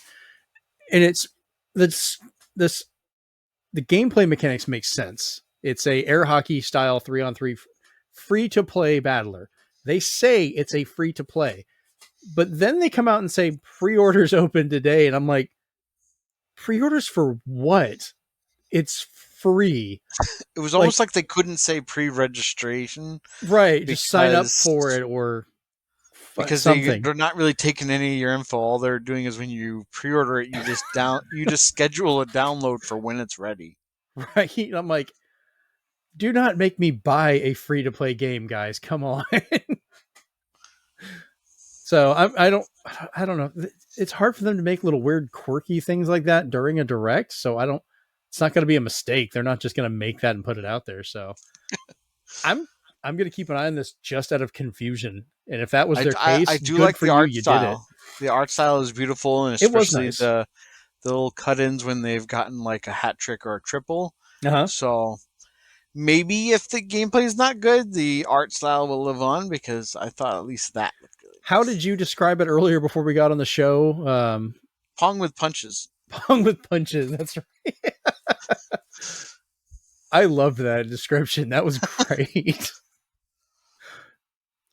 and it's this the gameplay mechanics make sense. It's a air hockey style 3-on-3 free to play battler. They say it's a free to play, but then they come out and say pre-orders open today, and I'm like, pre-orders for what? It's free. It was Like, almost like they couldn't say pre-registration right, just sign up for because it or they're something. not really taking any of your info. All they're doing is when you pre-order it, you just schedule a download for when it's ready. Right? I'm like, do not make me buy a free to play game, guys. Come on. So I don't know. It's hard for them to make little weird, quirky things like that during a direct. So I don't. It's not going to be a mistake. They're not just going to make that and put it out there. So I'm I'm going to keep an eye on this just out of confusion. And if that was their I case, do good like for the you. art You did it. style. The art style is beautiful, and It was especially nice. the little cut-ins when they've gotten like a hat trick or a triple. Uh huh. So maybe if the gameplay is not good, the art style will live on because I thought at least that looked really How nice. did you describe it earlier before we got on the show? Pong with punches. Pong with punches. That's right. I loved that description. That was great.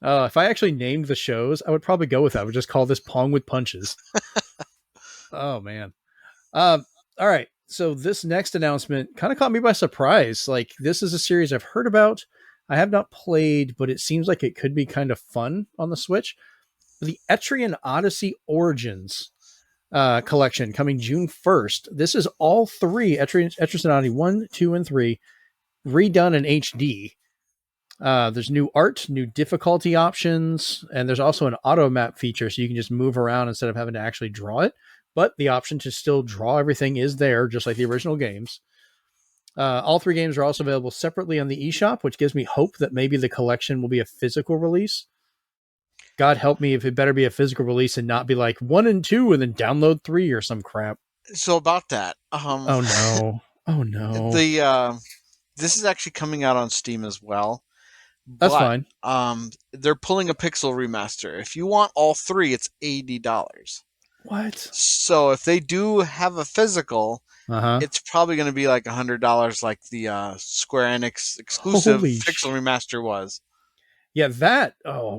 If I actually named the shows, I would probably go with that. I would just call this Pong with Punches. Oh man. All right. So this next announcement kind of caught me by surprise. Like this is a series I've heard about. I have not played, but it seems like it could be kind of fun on the Switch. The Etrian Odyssey Origins collection coming June 1st. This is all three Etrian Odyssey 1, 2, and 3 redone in HD. There's new art, new difficulty options, and there's also an auto map feature so you can just move around instead of having to actually draw it. But the option to still draw everything is there, just like the original games. All three games are also available separately on the eShop, which gives me hope that maybe the collection will be a physical release. God help me if it better be a physical release and not be like 1 and 2 and then download 3 or some crap. So about that, Oh no. Oh no. the this is actually coming out on Steam as well, That's but fine. they're pulling a Pixel remaster. If you want all three, it's $80. What? So if they do have a physical, Uh-huh. it's probably going to be like $100, like the Square Enix exclusive Holy Pixel remaster was. Yeah, that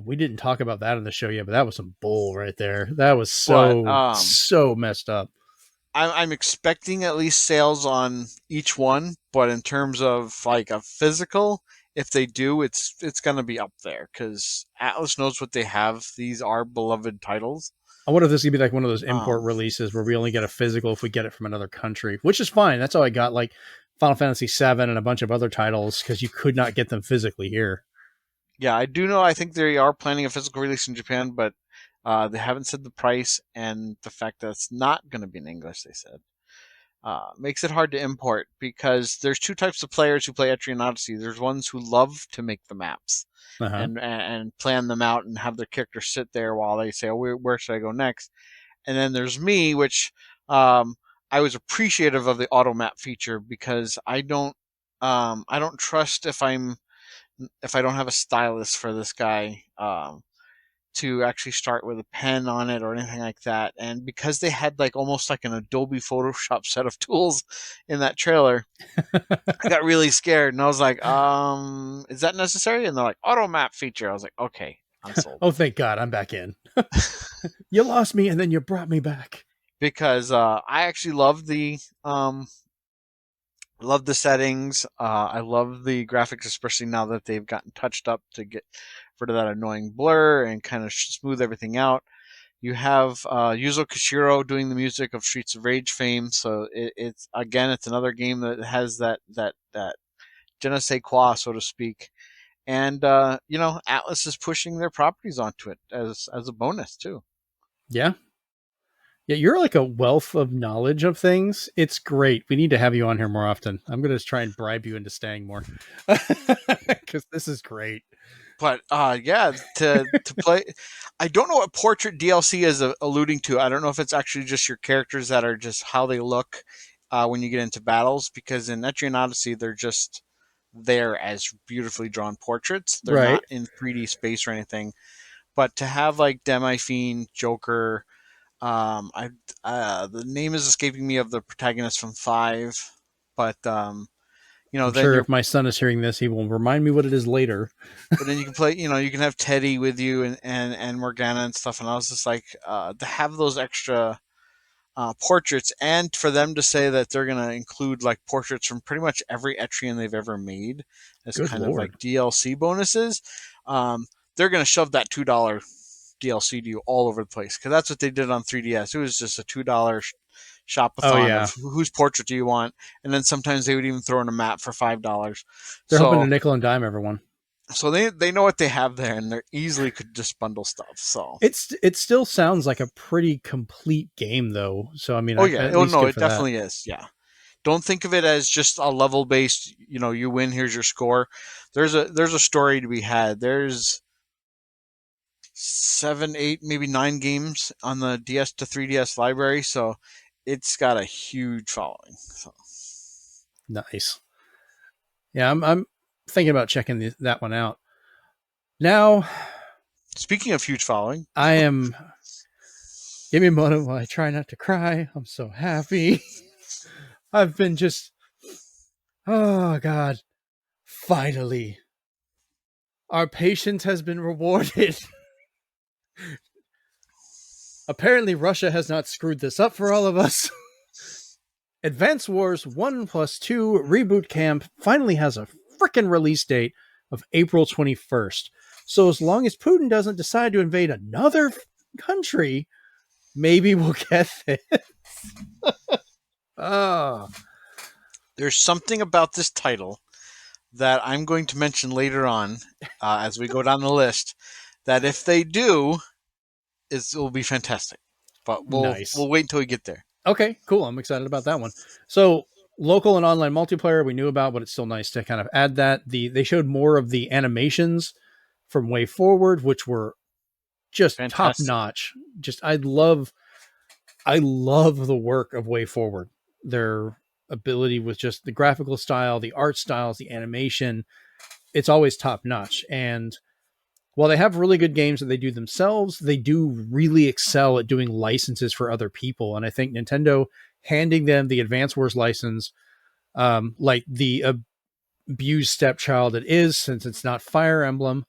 we didn't talk about that in the show yet, but that was some bull right there. That was But so messed up. I'm expecting at least sales on each one. But in terms of like a physical, if they do, it's going to be up there because Atlas knows what they have. These are beloved titles. I wonder if this could be like one of those import Um, releases where we only get a physical if we get it from another country, which is fine. That's how I got like Final Fantasy VII and a bunch of other titles because you could not get them physically here. yeah, I do know. I think they are planning a physical release in Japan, but they haven't said the price and the fact that it's not going to be in English. They said. Makes it hard to import because there's two types of players who play Etrian Odyssey. There's ones who love to make the maps Uh huh. and plan them out and have their character sit there while they say, "Oh, where should I go next?" And then there's me, which um, I was appreciative of the auto map feature because I don't trust if I don't have a stylus for this guy. To actually start with a pen on it or anything like that. And because they had like almost like an Adobe Photoshop set of tools in that trailer, I got really scared and I was like, is that necessary? And they're like, auto map feature. I was like, okay, I'm sold. Oh, thank God, I'm back in. You lost me and then you brought me back. Because I actually love the settings. I love the graphics, especially now that they've gotten touched up to get rid of that annoying blur and kind of smooth everything out. You have Yuzo Koshiro doing the music of Streets of Rage fame, so it's again, it's another game that has that je ne sais quoi, so to speak. And Atlas is pushing their properties onto it as a bonus too. Yeah. Yeah, you're like a wealth of knowledge of things. It's great. We need to have you on here more often. I'm going to try and bribe you into staying more because this is great. But yeah, to play, I don't know what Portrait DLC is alluding to. I don't know if it's actually just your characters that are just how they look when you get into battles, because in Etrian Odyssey they're just there as beautifully drawn portraits. They're Right. not in 3D space or anything. But to have like Demi Fiend, Joker, I the name is escaping me of the protagonist from Five, but I'm then sure you're if my son is hearing this, he will remind me what it is later. but then you can play, you can have Teddy with you and Morgana and stuff. And I was just like, to have those extra portraits and for them to say that they're going to include like portraits from pretty much every Etrian they've ever made as Good kind of like Lord. DLC bonuses, um, they're going to shove that $2 DLC to you all over the place because that's what they did on 3DS. It was just a $2 Oh, shopathon of yeah. whose portrait do you want, and then sometimes they would even throw in a map for $5. They're hoping to So nickel and dime everyone. they know what they have there, and they easily could just bundle stuff. So It still sounds like a pretty complete game, though. So, I mean, oh yeah, at oh least no, good it for that. definitely is. Yeah, don't think of it as just a level based. You win. Here's your score. There's a story to be had. There's 7, 8, maybe 9 games on the DS to 3DS library, so it's got a huge following. So Nice. Yeah, I'm thinking about checking that one out. Now, speaking of huge following, I am. Give me a moment while I try not to cry. I'm so happy. I've been just. Oh, God. Finally. Our patience has been rewarded. Apparently, Russia has not screwed this up for all of us. Advance Wars 1 plus 2 Reboot Camp finally has a freaking release date of April 21st. So, as long as Putin doesn't decide to invade another country, maybe we'll get this. Oh, there's something about this title that I'm going to mention later on as we go down the list. That if they do, it will be fantastic. But nice. we'll wait until we get there. Okay, cool. I'm excited about that one. So, local and online multiplayer we knew about, but it's still nice to kind of add that. They showed more of the animations from Way Forward, which were just top Fantastic. notch. Just I love the work of Way Forward. Their ability with just the graphical style, the art styles, the animation, it's always top notch. And while they have really good games that they do themselves, they do really excel at doing licenses for other people. And I think Nintendo handing them the Advance Wars license, like the abused stepchild it is, since it's not Fire Emblem,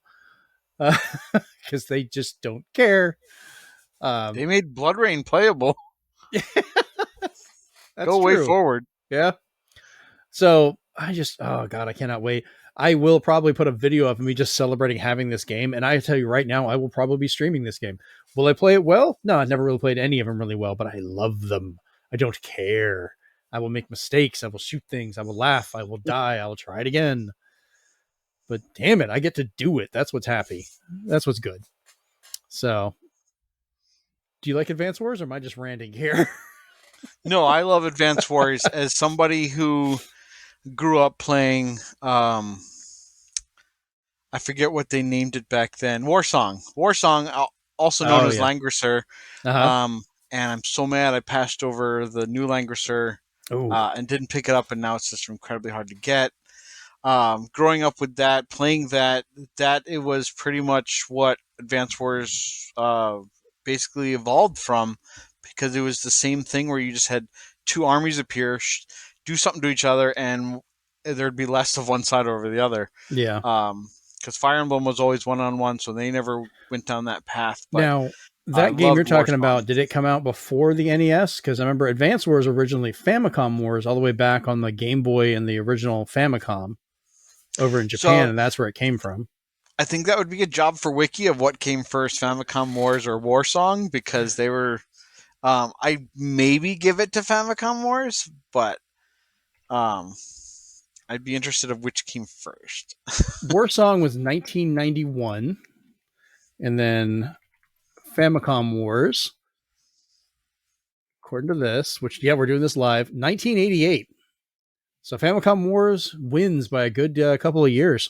because they just don't care. Um, They made Blood Rain playable. that's Go way true. forward. Yeah. So oh God, I cannot wait. I will probably put a video of me just celebrating having this game. And I tell you right now, I will probably be streaming this game. Will I play it well? No, I've never really played any of them really well, but I love them. I don't care. I will make mistakes. I will shoot things. I will laugh. I will die. I will try it again. But damn it, I get to do it. That's what's happy. That's what's good. So, do you like Advance Wars, or am I just ranting here? No, I love Advance Wars as somebody who grew up playing. I forget what they named it back then. Warsong, also known Oh as yeah. Langrisser. Uh huh. And I'm so mad I passed over the new Langrisser Oh and didn't pick it up, and now it's just incredibly hard to get. Growing up with that, playing that it was pretty much what Advance Wars basically evolved from, because it was the same thing where you just had two armies appear, do something to each other, and there'd be less of one side over the other. yeah. Because Fire Emblem was always one on one, so they never went down that path. But Now, I that game you're loved talking Warsong. about, did it come out before the NES? Because I remember Advance Wars originally Famicom Wars all the way back on the Game Boy and the original Famicom over in Japan, So and that's where it came from. I think that would be a job for Wiki of what came first, Famicom Wars or Warsong, because they were. I maybe give it to Famicom Wars, but um, I'd be interested of which came first. Warsong was 1991, and then Famicom Wars, according to this, which, yeah, we're doing this live, 1988. So Famicom Wars wins by a good couple of years.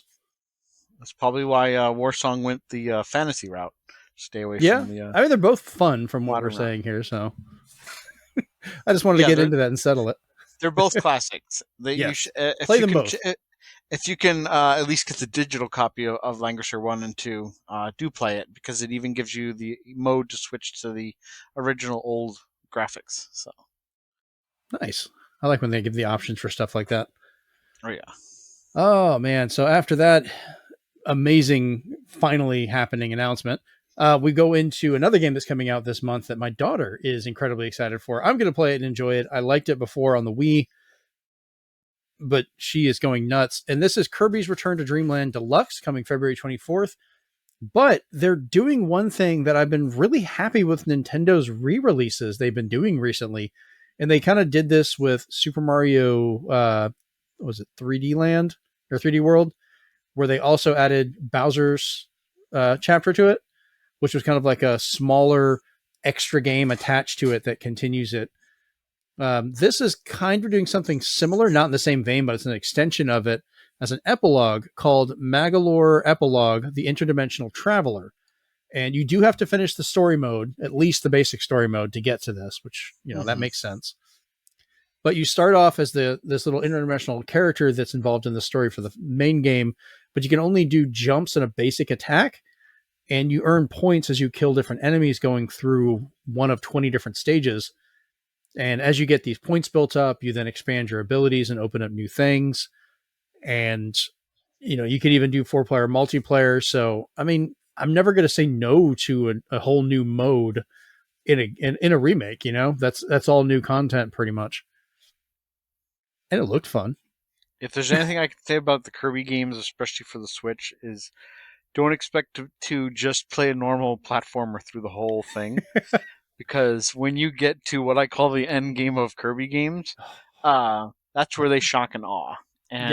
That's probably why Warsong went the fantasy route. Stay away Yeah. from the I mean, they're both fun from what we're modern route. saying here. So I just wanted to Yeah, get into that and settle it. they're both classics. They you Yes. if Play you them can both. if you can at least get the digital copy of Langrisser 1 and 2, do play it, because it even gives you the mode to switch to the original old graphics. So, Nice. I like when they give the options for stuff like that. oh yeah. Oh, man. So after that amazing, finally happening announcement, we go into another game that's coming out this month that my daughter is incredibly excited for. I'm going to play it and enjoy it. I liked it before on the Wii, but she is going nuts. And this is Kirby's Return to Dreamland Deluxe coming February 24th. But they're doing one thing that I've been really happy with Nintendo's re-releases they've been doing recently. And they kind of did this with Super Mario, was it 3D Land or 3D World, where they also added Bowser's chapter to it, which was kind of like a smaller extra game attached to it that continues it. This is kind of doing something similar, not in the same vein, but it's an extension of it as an epilogue called Magalore Epilogue, The Interdimensional Traveler. And you do have to finish the story mode, at least the basic story mode, to get to this, which, that makes sense. But you start off as this little interdimensional character that's involved in the story for the main game, but you can only do jumps and a basic attack, and you earn points as you kill different enemies going through one of 20 different stages. And as you get these points built up, you then expand your abilities and open up new things. And, you can even do 4-player multiplayer. So, I mean, I'm never going to say no to a whole new mode in a remake, that's all new content pretty much. And it looked fun. If there's anything I can say about the Kirby games, especially for the Switch, is don't expect to just play a normal platformer through the whole thing. Because when you get to what I call the end game of Kirby games, that's where they shock and awe. And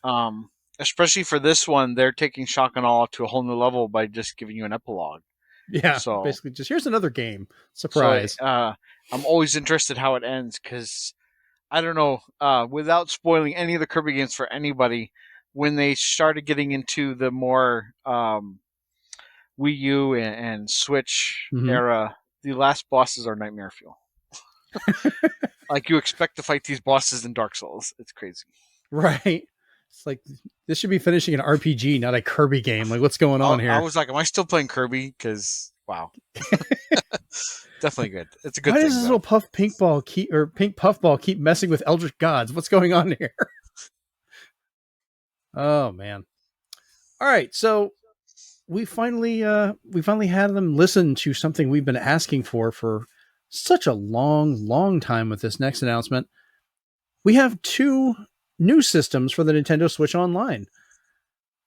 Yeah. especially for this one, they're taking shock and awe to a whole new level by just giving you an epilogue. Yeah. So, Basically, just here's another game. so Surprise. I'm always interested how it ends, because I don't know, without spoiling any of the Kirby games for anybody, when they started getting into the more Wii U and Switch Mm-hmm. era, the last bosses are nightmare fuel. Like, you expect to fight these bosses in Dark Souls. It's crazy. Right. It's like this should be finishing an RPG, not a Kirby game. Like, what's going on I here? was like, am I still playing Kirby? Because wow, definitely good. It's a good Why does thing this though. little puff pink ball keep or pink puffball keep messing with Eldritch Gods? What's going on here? Oh man. All right, so we finally had them listen to something we've been asking for such a long time with this next announcement. We have two new systems for the Nintendo Switch Online.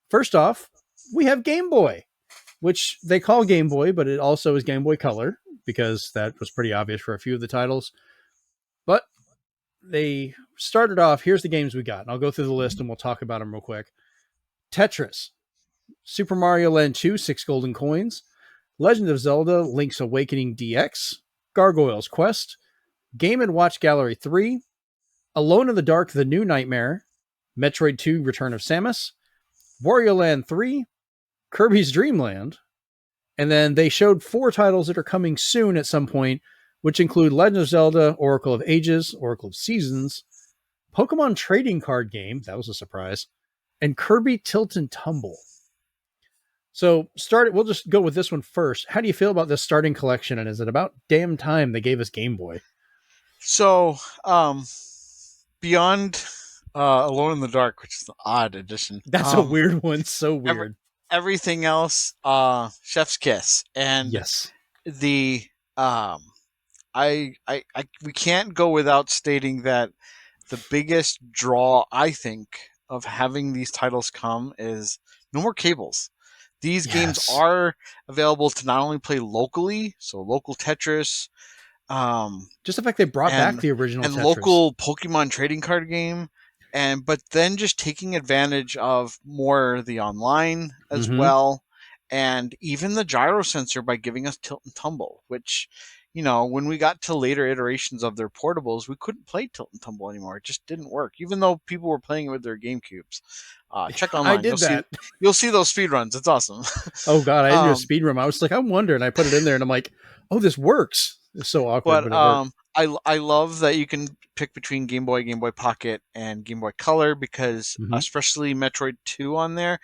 First off, we have Game Boy, which they call Game Boy, but it also is Game Boy Color because that was pretty obvious for a few of the titles. But they started off, here's the games we got. And I'll go through the list and we'll talk about them real quick. Tetris, Super Mario Land 2, 6 golden coins, Legend of Zelda, Link's Awakening DX, Gargoyle's Quest, Game & Watch Gallery 3, Alone in the Dark, The New Nightmare, Metroid 2, Return of Samus, Wario Land 3, Kirby's Dream Land, and then they showed 4 titles that are coming soon at some point, which include Legend of Zelda, Oracle of Ages, Oracle of Seasons, Pokemon Trading Card Game, that was a surprise, and Kirby Tilt and Tumble. So we'll just go with this one first. How do you feel about this starting collection? And is it about damn time they gave us Game Boy? So, beyond Alone in the Dark, which is an odd addition, That's a weird one. So every, weird. everything else, Chef's Kiss, and Yes. the we can't go without stating that the biggest draw I think of having these titles come is no more cables. These games Yes. are available to not only play locally, so local Tetris, um, Just the fact they brought back and the original and Tetris. local Pokemon trading card game, and but then just taking advantage of more the online as Mm-hmm. well, and even the gyro sensor by giving us tilt and tumble, which when we got to later iterations of their portables, we couldn't play tilt and tumble anymore. It just didn't work, even though people were playing it with their GameCubes. Check I online; did that. you'll see those speed runs. It's awesome. Oh god, I did a um, speed run. I was like, I'm wondering. I put it in there and I'm like, oh, this works. It's so awkward, But but it worked. I love that you can pick between Game Boy, Game Boy Pocket, and Game Boy Color because Mm-hmm. especially Metroid 2 on there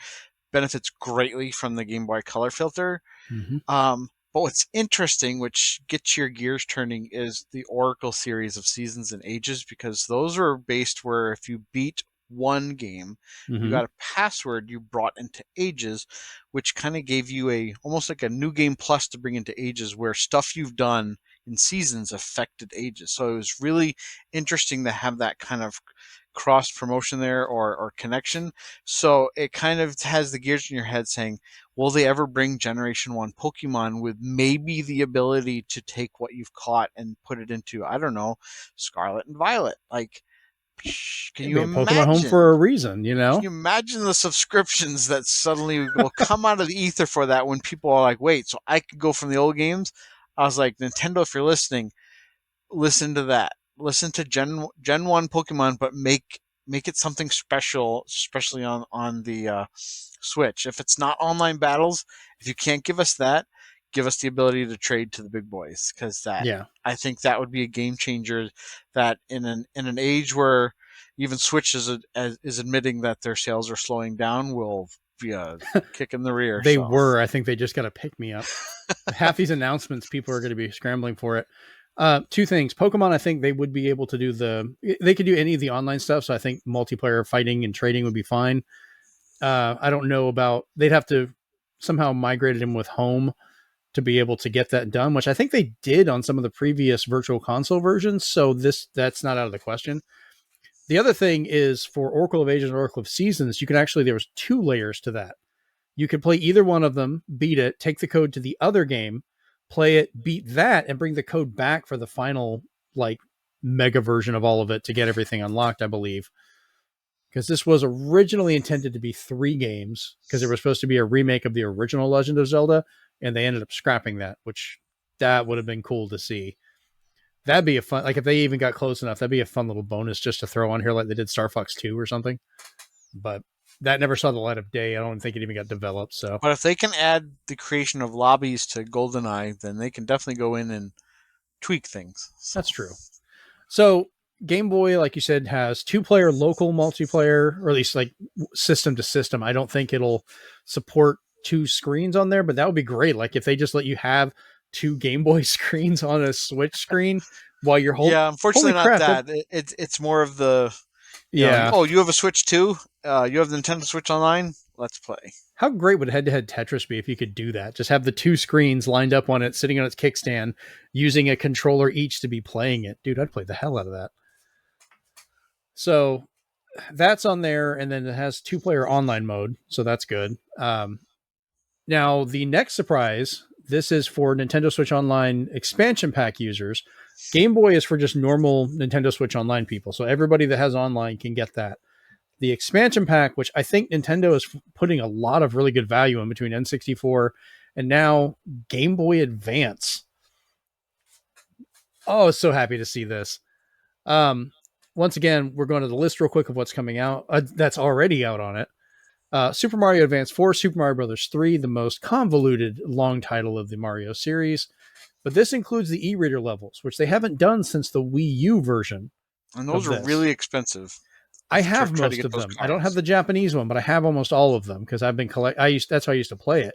benefits greatly from the Game Boy Color filter. Mm-hmm. But what's interesting, which gets your gears turning, is the Oracle series of Seasons and Ages because those are based where if you beat one game, you Mm-hmm. got a password you brought into Ages, which kind of gave you a almost like a new game plus to bring into Ages, where stuff you've done in Seasons affected Ages. So it was really interesting to have that kind of cross promotion there or connection. So it kind of has the gears in your head saying, will they ever bring Generation 1 Pokemon with maybe the ability to take what you've caught and put it into, I don't know, Scarlet and Violet? Like, can It'd you be a Pokemon home for imagine? a reason, you Can know? you imagine the subscriptions that suddenly will come out of the ether for that when people are like, wait, so I could go from the old games? I was like, Nintendo, if you're listening, listen to that. Listen to Gen 1 Pokemon, but make it something special, especially on the Switch. If it's not online battles, if you can't give us that, give us the ability to trade to the big boys because that Yeah. I think that would be a game changer. That in an age where even Switch is admitting that their sales are slowing down, will be a kick in the rear. They So, were. I think they just got to pick me up. Half these announcements, people are going to be scrambling for it. Two things. Pokemon, I think they would be able to do they could do any of the online stuff. So I think multiplayer fighting and trading would be fine. I don't know about, they'd have to somehow migrate him with home to be able to get that done, which I think they did on some of the previous virtual console versions. So that's not out of the question. The other thing is for Oracle of Ages and Oracle of Seasons, you can actually, there was 2 layers to that. You could play either one of them, beat it, take the code to the other game, play it, beat that, and bring the code back for the final, like, mega version of all of it to get everything unlocked, I believe. Because this was originally intended to be 3 games, because it was supposed to be a remake of the original Legend of Zelda, and they ended up scrapping that, which that would have been cool to see. That'd be a fun, like if they even got close enough, that'd be a fun little bonus just to throw on here like they did Star Fox 2 or something. But that never saw the light of day. I don't think it even got developed. So but if they can add the creation of lobbies to GoldenEye, then they can definitely go in and tweak things. So that's true. So Game Boy, like you said, has 2-player local multiplayer, or at least like system to system. I don't think it'll support two screens on there, but that would be great. Like if they just let you have two Game Boy screens on a Switch screen while you're Yeah, holy unfortunately, not crap, that that. It's more of the yeah. oh, you have a Switch too. You have the Nintendo Switch Online. Let's play. How great would head-to-head Tetris be if you could do that? Just have the two screens lined up on it, sitting on its kickstand, using a controller each to be playing it. Dude, I'd play the hell out of that. So that's on there, and then it has 2-player online mode, so that's good. Now the next surprise, this is for Nintendo Switch Online expansion pack users. Game Boy is for just normal Nintendo Switch Online people, so everybody that has online can get that. The expansion pack, which I think Nintendo is putting a lot of really good value in between N64 and now Game Boy Advance. Oh, so happy to see this. Um, Once again, we're going to the list real quick of what's coming out. That's already out on it. Super Mario Advance 4, Super Mario Brothers 3, the most convoluted long title of the Mario series. But this includes the e-reader levels, which they haven't done since the Wii U version And those of are this. really expensive. I To have try to most get of those them. I don't have cards. the Japanese one, but I have almost all of them because I've been that's how I used to play it.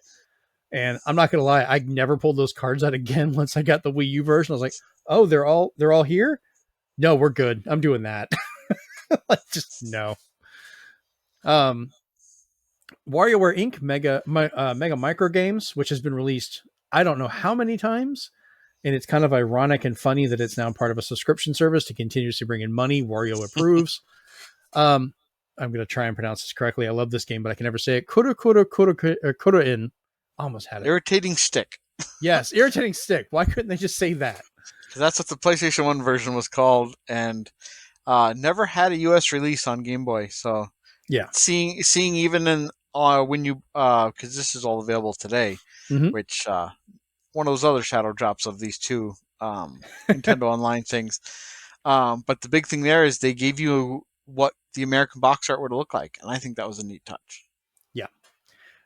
And I'm not gonna lie, I never pulled those cards out again once I got the Wii U version. I was like, oh, they're all here. No, we're good. I'm doing that. Like, just no. Um, WarioWare Inc. Mega Micro Games, which has been released, I don't know how many times, and it's kind of ironic and funny that it's now part of a subscription service to continuously bring in money. Wario approves. Um, I'm going to try and pronounce this correctly. I love this game, but I can never say it. Kura in. Almost had it. Irritating stick. Yes, irritating stick. Why couldn't they just say that? Because that's what the PlayStation 1 version was called, and never had a US release on Game Boy. So Yeah. seeing even in when you because this is all available today, Mm-hmm. which one of those other shadow drops of these two Nintendo Online things. But the big thing there is they gave you what the American box art would look like, and I think that was a neat touch. Yeah.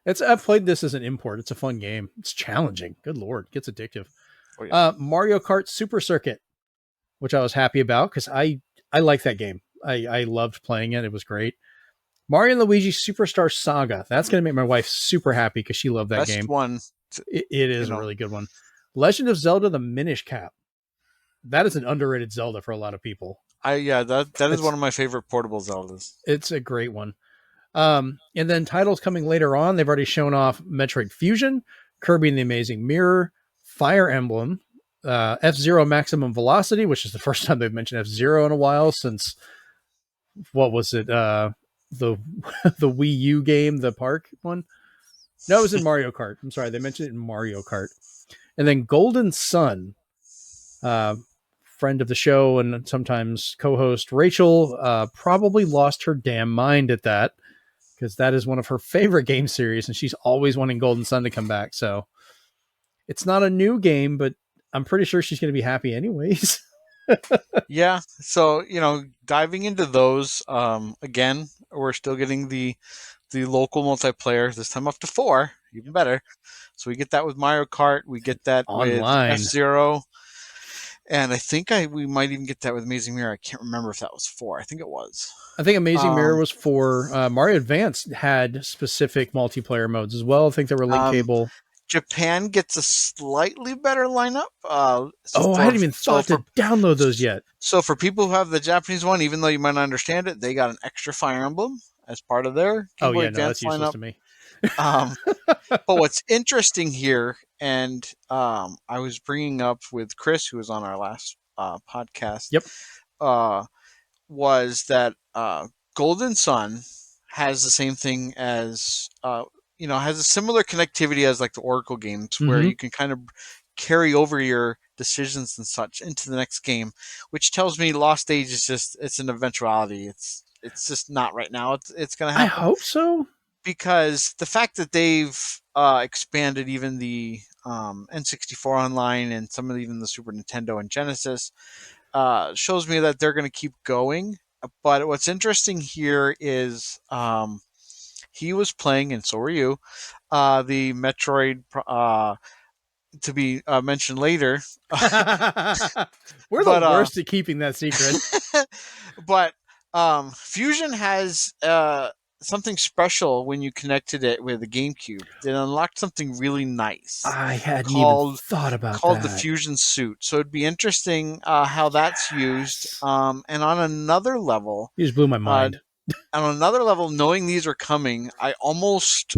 I've played this as an import. It's a fun game. It's challenging. Good lord, it gets addictive. Oh yeah, Mario Kart Super Circuit, which I was happy about because I like that game. I loved playing it. It was great. Mario and Luigi Superstar Saga. That's going to make my wife super happy because she loved that best game. one. It You is a know, really good one. Legend of Zelda: The Minish Cap. That is an underrated Zelda for a lot of people. that is It's one of my favorite portable Zeldas. it's a great one. And then titles coming later on. They've already shown off Metroid Fusion, Kirby and the Amazing Mirror, Fire Emblem, F-Zero Maximum Velocity, which is the first time they've mentioned F-Zero in a while since what was it? The the Wii U game, the park one. No, it was in Mario Kart. I'm sorry, they mentioned it in Mario Kart. And then Golden Sun, uh, friend of the show and sometimes co-host Rachel, probably lost her damn mind at that because that is one of her favorite game series, and she's always wanting Golden Sun to come back. So it's not a new game, but I'm pretty sure she's going to be happy anyways. Yeah, so diving into those again, we're still getting the local multiplayer this time up to 4, even better. So we get that with Mario Kart, we get that with F Online. Zero, and I think we might even get that with Amazing Mirror. I can't remember if that was 4. I think it was. I think Amazing Mirror Um, was for Mario Advance had specific multiplayer modes as well. I think there were link um, cable. Japan gets a slightly better lineup. Oh, I hadn't even thought to download those yet. So for people who have the Japanese one, even though you might not understand it, they got an extra Fire Emblem as part of their Oh Game Boy yeah, no, that's Advance useless lineup. to me. Um, but what's interesting here, and I was bringing up with Chris, who was on our last podcast, Yep. uh, was that Golden Sun has the same thing as has a similar connectivity as like the Oracle games, where Mm-hmm. you can kind of carry over your decisions and such into the next game, which tells me Lost Age is it's an eventuality. It's just not right now. It's going to I happen hope so. because the fact that they've expanded even the N64 online and some of even the Super Nintendo and Genesis shows me that they're going to keep going. But what's interesting here is he was playing, and so were you, the Metroid to be mentioned later. We're the but worst at keeping that secret. but Fusion has something special when you connected it with the GameCube. It unlocked something really nice I hadn't even called thought about called the that. Fusion Suit. So it'd be interesting how that's used. Yes. And on another level, You just blew my uh, mind. knowing these are coming, I almost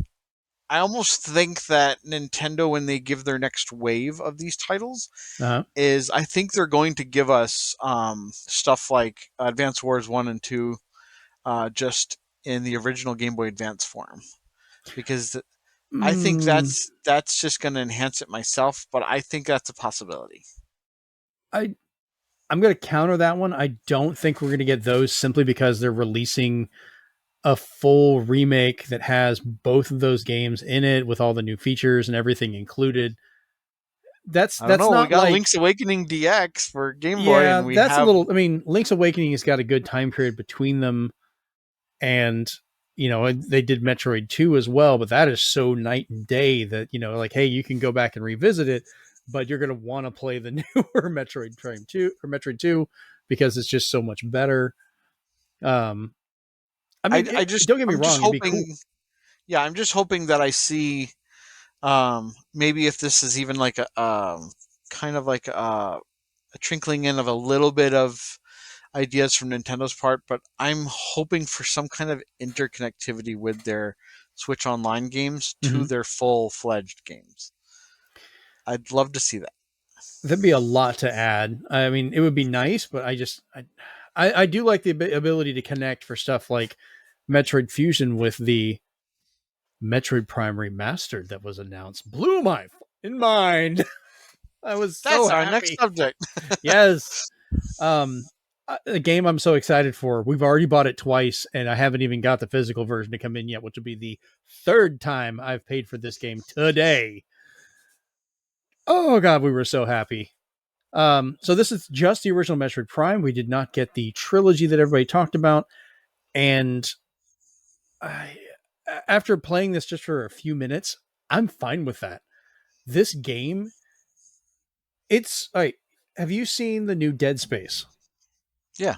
think that Nintendo, when they give their next wave of these titles, Uh-huh. is I think they're going to give us stuff like Advance Wars 1 and 2 just in the original Game Boy Advance form. Because I think Mm, that's just going to enhance it myself, but I think that's a possibility. I I'm going to counter that one. I don't think we're going to get those simply because they're releasing a full remake that has both of those games in it with all the new features and everything included. That's I don't that's know. We not got like Link's Awakening DX for Game Boy, yeah, and we that's a have. little I mean, Link's Awakening has got a good time period between them and they did Metroid 2 as well, but that is so night and day that like hey, you can go back and revisit it, but you're going to want to play the newer Metroid Prime 2 or Metroid 2 because it's just so much better. um I mean, don't get me I'm just wrong, it'd be cool. hoping. Yeah, I'm just hoping that I see. Maybe if this is even like a kind of like a trickling in of a little bit of ideas from Nintendo's part, but I'm hoping for some kind of interconnectivity with their Switch Online games to Hmm. their full fledged games. I'd love to see that. That'd be a lot to add. I mean, it would be nice, but I do like the ability to connect for stuff like Metroid Fusion with the Metroid Prime Remastered that was announced. Blew my in mind. I was so That's our next happy. subject. Yes. Um, a game I'm so excited for. We've already bought it twice, and I haven't even got the physical version to come in yet, which will be the third time I've paid for this game today. Oh god, we were so happy. So this is just the original Metroid Prime. We did not get the trilogy that everybody talked about, and I, after playing this just for a few minutes, I'm fine with that. This game, it's like, have you seen the new Dead Space? Yeah,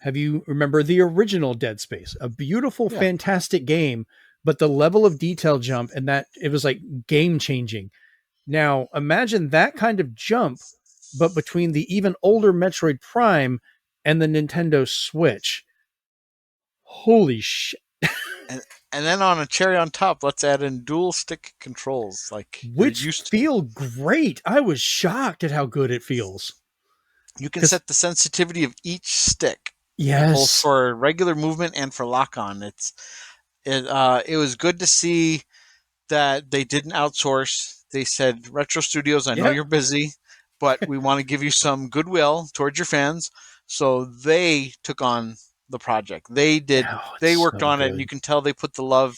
Have you remember the original Dead Space? A beautiful, yeah. fantastic game, but the level of detail jump and that it was like game changing. Now imagine that kind of jump, but between the even older Metroid Prime and the Nintendo Switch. Holy shit. And and then on a cherry on top, let's add in dual stick controls like you're Which used to. feel great. I was shocked at how good it feels. You can Because set the sensitivity of each stick, both yes. for regular movement and for lock on. It was good to see that they didn't outsource. They said, Retro Studios, I know Yeah. you're busy, but we want to give you some goodwill towards your fans. So they took on the project. Oh, They it's worked so on it, and you good. can tell they put the love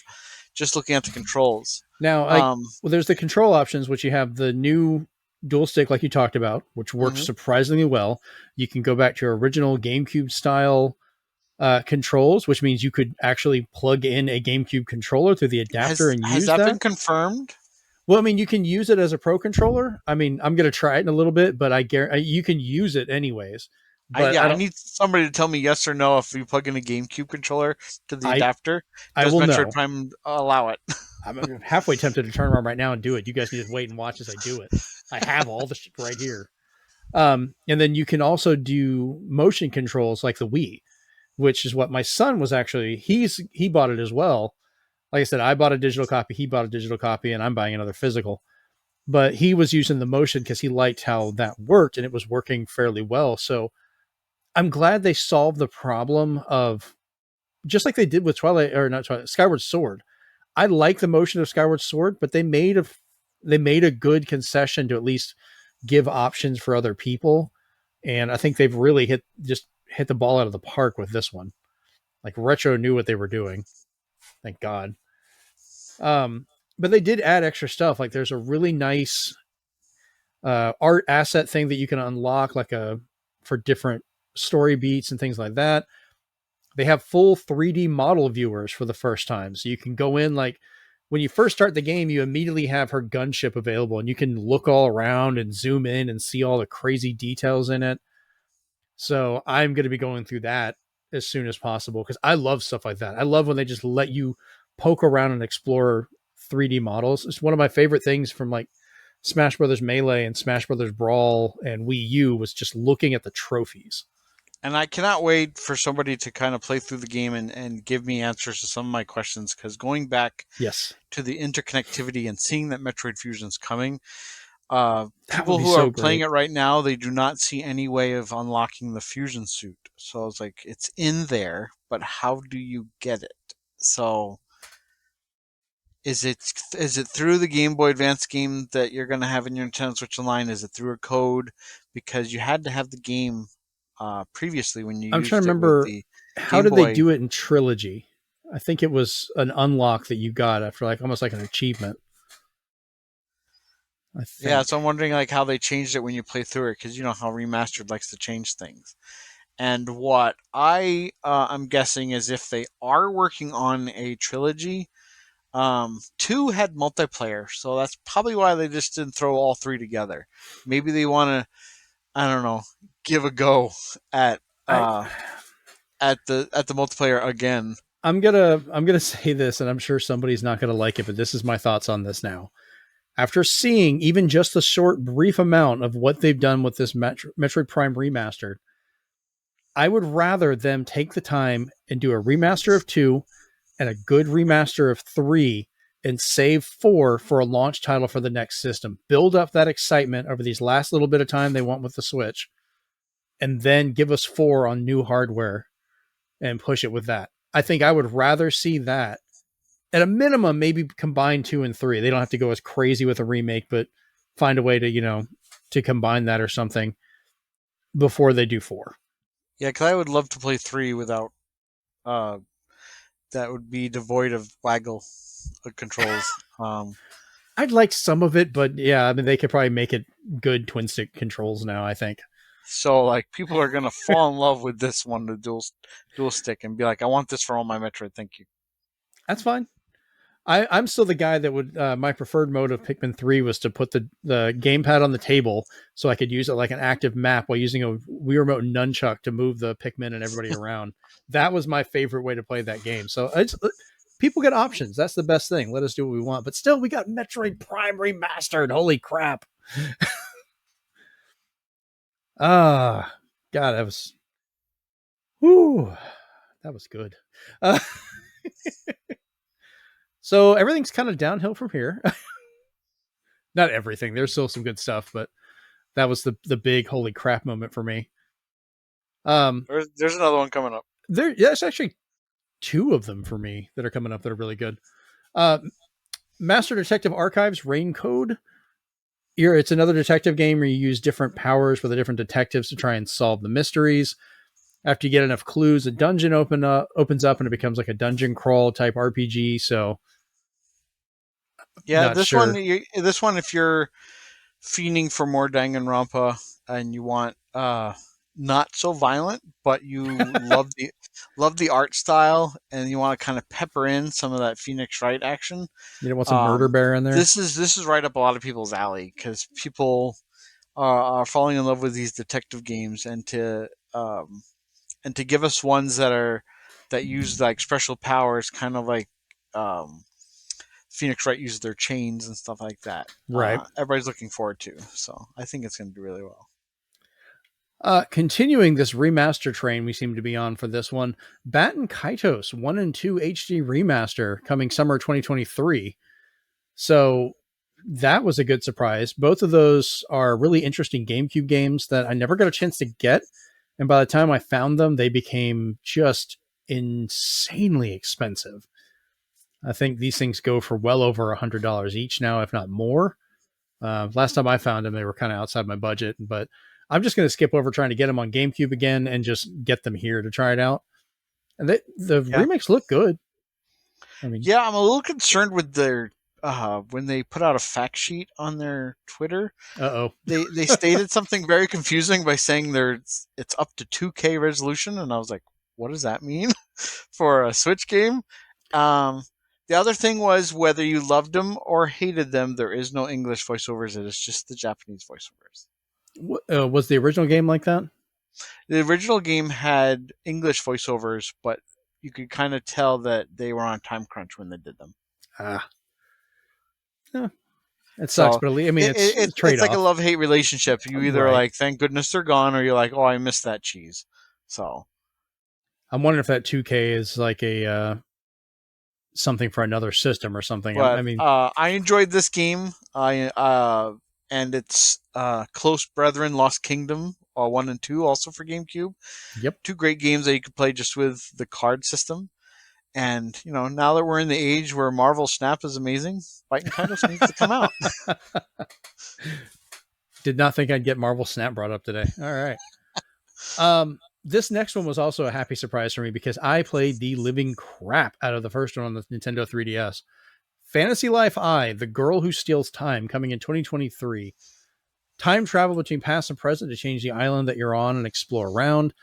just looking at the controls. Now, Um, well, there's the control options, which you have the new dual stick, like you talked about, which works mhm. surprisingly well. You can go back to your original GameCube style controls, which means you could actually plug in a GameCube controller through the adapter and Has use that been that. confirmed? Well, I mean, you can use it as a pro controller. I mean, I'm going to try it in a little bit, but I guarantee you can use it anyways. But Yeah, I I don't. need somebody to tell me yes or no if you plug in a GameCube controller to the I adapter. I Does will Metroid know. Prime allow it? I'm halfway tempted to turn around right now and do it. You guys can just wait and watch as I do it. I have all the shit right here. And then you can also do motion controls like the Wii, which is what my son was actually. He bought it as well. Like I said, I bought a digital copy. He bought a digital copy, and I'm buying another physical. But he was using the motion because he liked how that worked, and it was working fairly well. So I'm glad they solved the problem of just like they did with Twilight or not Twilight, Skyward Sword. I like the motion of Skyward Sword, but they made a good concession to at least give options for other people. And I think they've really hit the ball out of the park with this one. Like Retro knew what they were doing. Thank God. Um, but they did add extra stuff. Like there's a really nice art asset thing that you can unlock, like a for different story beats and things like that. They have full 3D model viewers for the first time, so you can go in like when you first start the game, you immediately have her gunship available and you can look all around and zoom in and see all the crazy details in it. So I'm going to be going through that as soon as possible because I love stuff like that. I love when they just let you poke around and explore 3D models. It's one of my favorite things from like Smash Brothers Melee and Smash Brothers Brawl and Wii U was just looking at the trophies. And I cannot wait for somebody to kind of play through the game and give me answers to some of my questions. Because going back Yes, to the interconnectivity and seeing that Metroid Fusion is coming, that would people be who are so playing great. it right now, they do not see any way of unlocking the fusion suit. So it's like it's in there, but how do you get it? So is it through the Game Boy Advance game that you're going to have in your Nintendo Switch Online? Is it through a code? Because you had to have the game previously when you I'm trying to used it with remember the how Game did they Boy. do it in Trilogy. I think it was an unlock that you got after like almost like an achievement. I Yeah, think. so I'm wondering like how they changed it when you play through it, because you know how remastered likes to change things. And what I'm guessing is if they are working on a trilogy, two had multiplayer, so that's probably why they just didn't throw all three together. Maybe they want to, I don't know, give a go at I uh at the multiplayer again. I'm gonna say this, and I'm sure somebody's not gonna like it, but this is my thoughts on this now. After seeing even just a short, brief amount of what they've done with this Metroid Prime remastered, I would rather them take the time and do a remaster of two and a good remaster of three and save four for a launch title for the next system. Build up that excitement over these last little bit of time they want with the Switch, and then give us four on new hardware and push it with that. I think I would rather see that at a minimum, maybe combine two and three. They don't have to go as crazy with a remake, but find a way to, to combine that or something before they do four. Yeah, because I would love to play three without uh that would be devoid of waggle controls. I'd like some of it, but yeah, I mean, they could probably make it good twin stick controls now, I think. So like people are gonna fall in love with this one, the dual stick, and be like, I want this for all my Metroid. Thank you. That's fine. I'm still the guy that would, my preferred mode of Pikmin 3 was to put the gamepad on the table so I could use it like an active map while using a Wii Remote nunchuck to move the Pikmin and everybody around. That was my favorite way to play that game. So people get options. That's the best thing. Let us do what we want. But still, we got Metroid Prime remastered. Holy crap. Ah, God, whoo, that was good. Uh, so everything's kind of downhill from here. Not everything. There's still some good stuff, but that was the big holy crap moment for me. There's another one coming up. There's actually two of them for me that are coming up that are really good. Uh, Master Detective Archives Rain Code. It's another detective game where you use different powers for the different detectives to try and solve the mysteries. After you get enough clues, a dungeon opens up and it becomes like a dungeon crawl type RPG. So Yeah, not this one, sure. if you're fiending for more Danganronpa and you want not so violent, but you love the art style and you want to kind of pepper in some of that Phoenix Wright action. You don't want some murder Um, bear in there. this is right up a lot of people's alley because people are falling in love with these detective games, and to give us ones that use like special powers, kind of like um, Phoenix Wright uses their chains and stuff like that. Right. Everybody's looking forward to. So I think it's going to do really well. Continuing this remaster train we seem to be on for this one, Batten Kaitos 1 and 2 HD remaster coming summer 2023. So that was a good surprise. Both of those are really interesting GameCube games that I never got a chance to get. And by the time I found them, they became just insanely expensive. I think these things go for well over $100 each now, if not more. Last time I found them, they were kind of outside my budget, but I'm just going to skip over trying to get them on GameCube again and just get them here to try it out. And the Yeah. remakes look good. I mean, Yeah, I'm a little concerned with their when they put out a fact sheet on their Twitter. oh, They stated something very confusing by saying it's up to 2K resolution, and I was like, what does that mean for a Switch game? Um, The other thing was whether you loved them or hated them, there is no English voiceovers. It is just the Japanese voiceovers. Was the original game like that? The original game had English voiceovers, but you could kind of tell that they were on time crunch when they did them. Ah, yeah, it sucks, So but at least, I mean, it's a it's trade like a off, love hate relationship. You either right? like, thank goodness they're gone, or you're like, oh, I miss that cheese. So, I'm wondering if that 2K is like a something for another system or something. I but mean, I enjoyed this game. I and its close brethren, Lost Kingdom, 1 and 2, also for GameCube. yep. Two great games that you could play just with the card system. And now that we're in the age where Marvel Snap is amazing, Fighting Titles needs to come out. Did not think I'd get Marvel Snap brought up today. All right. This next one was also a happy surprise for me because I played the living crap out of the first one on the Nintendo 3DS. Fantasy Life I, The Girl Who Steals Time, coming in 2023. Time travel between past and present to change the island that you're on and explore around.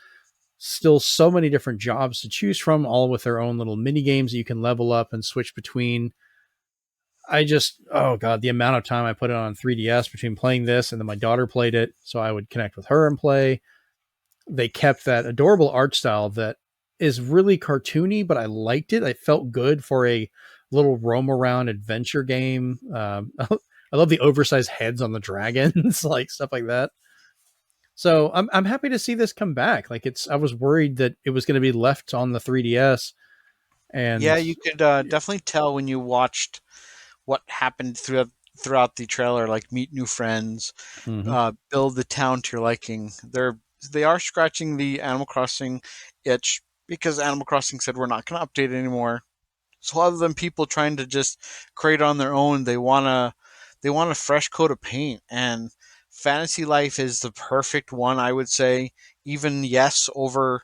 Still so many different jobs to choose from, all with their own little mini games that you can level up and switch between. Oh God, the amount of time I put it on 3DS between playing this and then my daughter played it, so I would connect with her and play. They kept that adorable art style that is really cartoony, but I liked it. I felt good for a little roam around adventure game. I love the oversized heads on the dragons, like stuff like that. So I'm happy to see this come back. Like I was worried that it was going to be left on the 3DS, Yeah, and you could definitely tell when you watched what happened throughout the trailer, like meet new friends, mhm. build the town to your liking. They are scratching the Animal Crossing itch because Animal Crossing said we're not going to update it anymore. So other than people trying to just create on their own, they want a fresh coat of paint. And Fantasy Life is the perfect one, I would say. Even yes over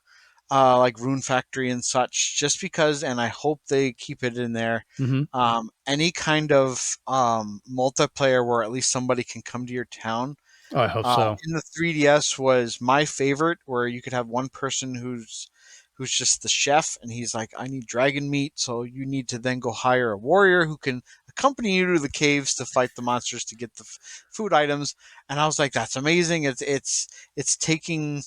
like Rune Factory and such, just because. And I hope they keep it in there. Mhm. Any kind of multiplayer where at least somebody can come to your town Oh, I hope so. in the 3DS was my favorite, where you could have one person who's just the chef, and he's like, I need dragon meat, so you need to then go hire a warrior who can accompany you to the caves to fight the monsters to get the food items. And I was like, that's amazing. It's taking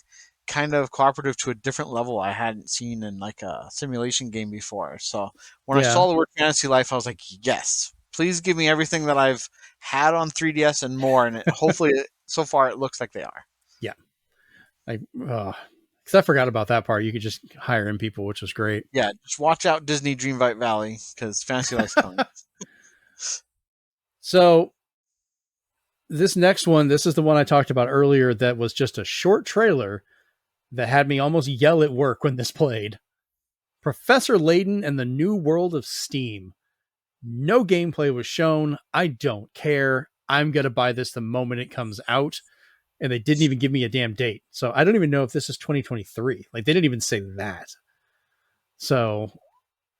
kind of cooperative to a different level I hadn't seen in like a simulation game before. So when I Yeah, saw the word Fantasy Life, I was like, yes, please give me everything that I've had on 3DS and more. And hopefully, so far, it looks like they are. yeah. I because I forgot about that part. You could just hire in people, which was great. Yeah, just watch out, Disney Dreamlight Valley, because Fantasy Life's coming. So this next one, this is the one I talked about earlier that was just a short trailer that had me almost yell at work when this played. Professor Layton and the New World of Steam. No gameplay was shown. I don't care. I'm going to buy this the moment it comes out. And they didn't even give me a damn date. So I don't even know if this is 2023. Like they didn't even say that. So,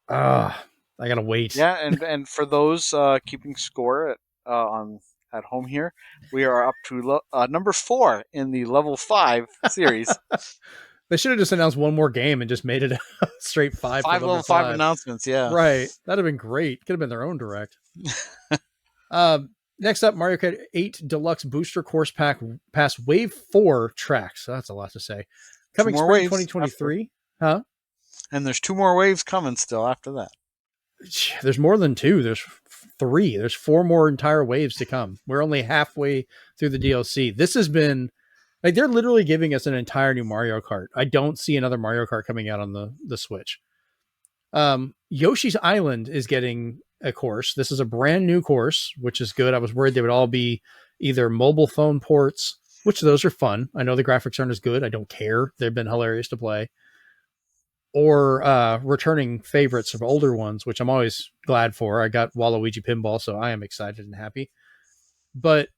I got to wait. Yeah, and for those keeping score on at home here, we are up to number 4 in the level 5 series. They should have just announced one more game and just made it a straight 5 for Five level level 5 5. announcements. Yeah. Right. That'd have been great. Could have been their own direct. Next up, Mario Kart 8 Deluxe Booster Course Pack Pass Wave 4 tracks. So that's a lot to say. Two Coming more spring waves after, 2023. Huh? and there's 2 more waves coming still after that. There's more than 2. There's 3. There's 4 more entire waves to come. We're only halfway through the DLC. This has been like they're literally giving us an entire new Mario Kart. I don't see another Mario Kart coming out on the Switch. Yoshi's Island is getting a course. This is a brand new course, which is good. I was worried they would all be either mobile phone ports, which those are fun. I know the graphics aren't as good. I don't care. They've been hilarious to play. Or returning favorites of older ones, which I'm always glad for. I got Waluigi Pinball, so I am excited and happy. But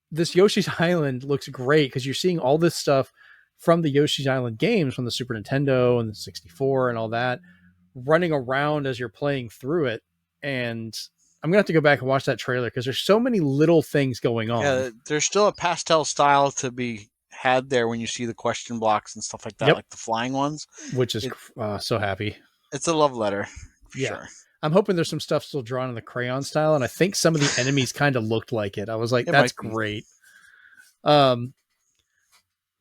this Yoshi's Island looks great because you're seeing all this stuff from the Yoshi's Island games from the Super Nintendo and the 64 and all that running around as you're playing through it. And I'm gonna have to go back and watch that trailer because there's so many little things going on. Yeah, there's still a pastel style to be had there when you see the question blocks and stuff like that, Yep, like the flying ones. which is It, so happy. it's a love letter for Yeah, sure. I'm hoping there's some stuff still drawn in the crayon style, and I think some of the enemies kind of looked like it. I was like, It that's might be. great. Um,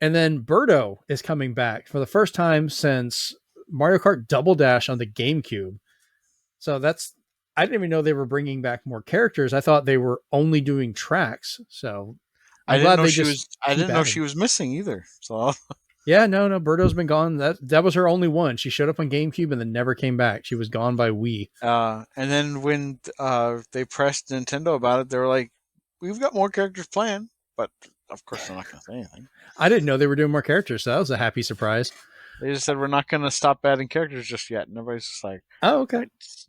and then Birdo is coming back for the first time since Mario Kart Double Dash on the GameCube. So that's I didn't even know they were bringing back more characters. I thought they were only doing tracks. So I'm glad they just I keep didn't know she adding. was missing either. So Yeah, no, Birdo's been gone. That was her only one. She showed up on GameCube and then never came back. She was gone by Wii. and then when they pressed Nintendo about it, they were like, "We've got more characters planned," but of course they're not going to say anything. I didn't know they were doing more characters, so that was a happy surprise. They just said we're not going to stop adding characters just yet, and everybody's just like, Oh, okay.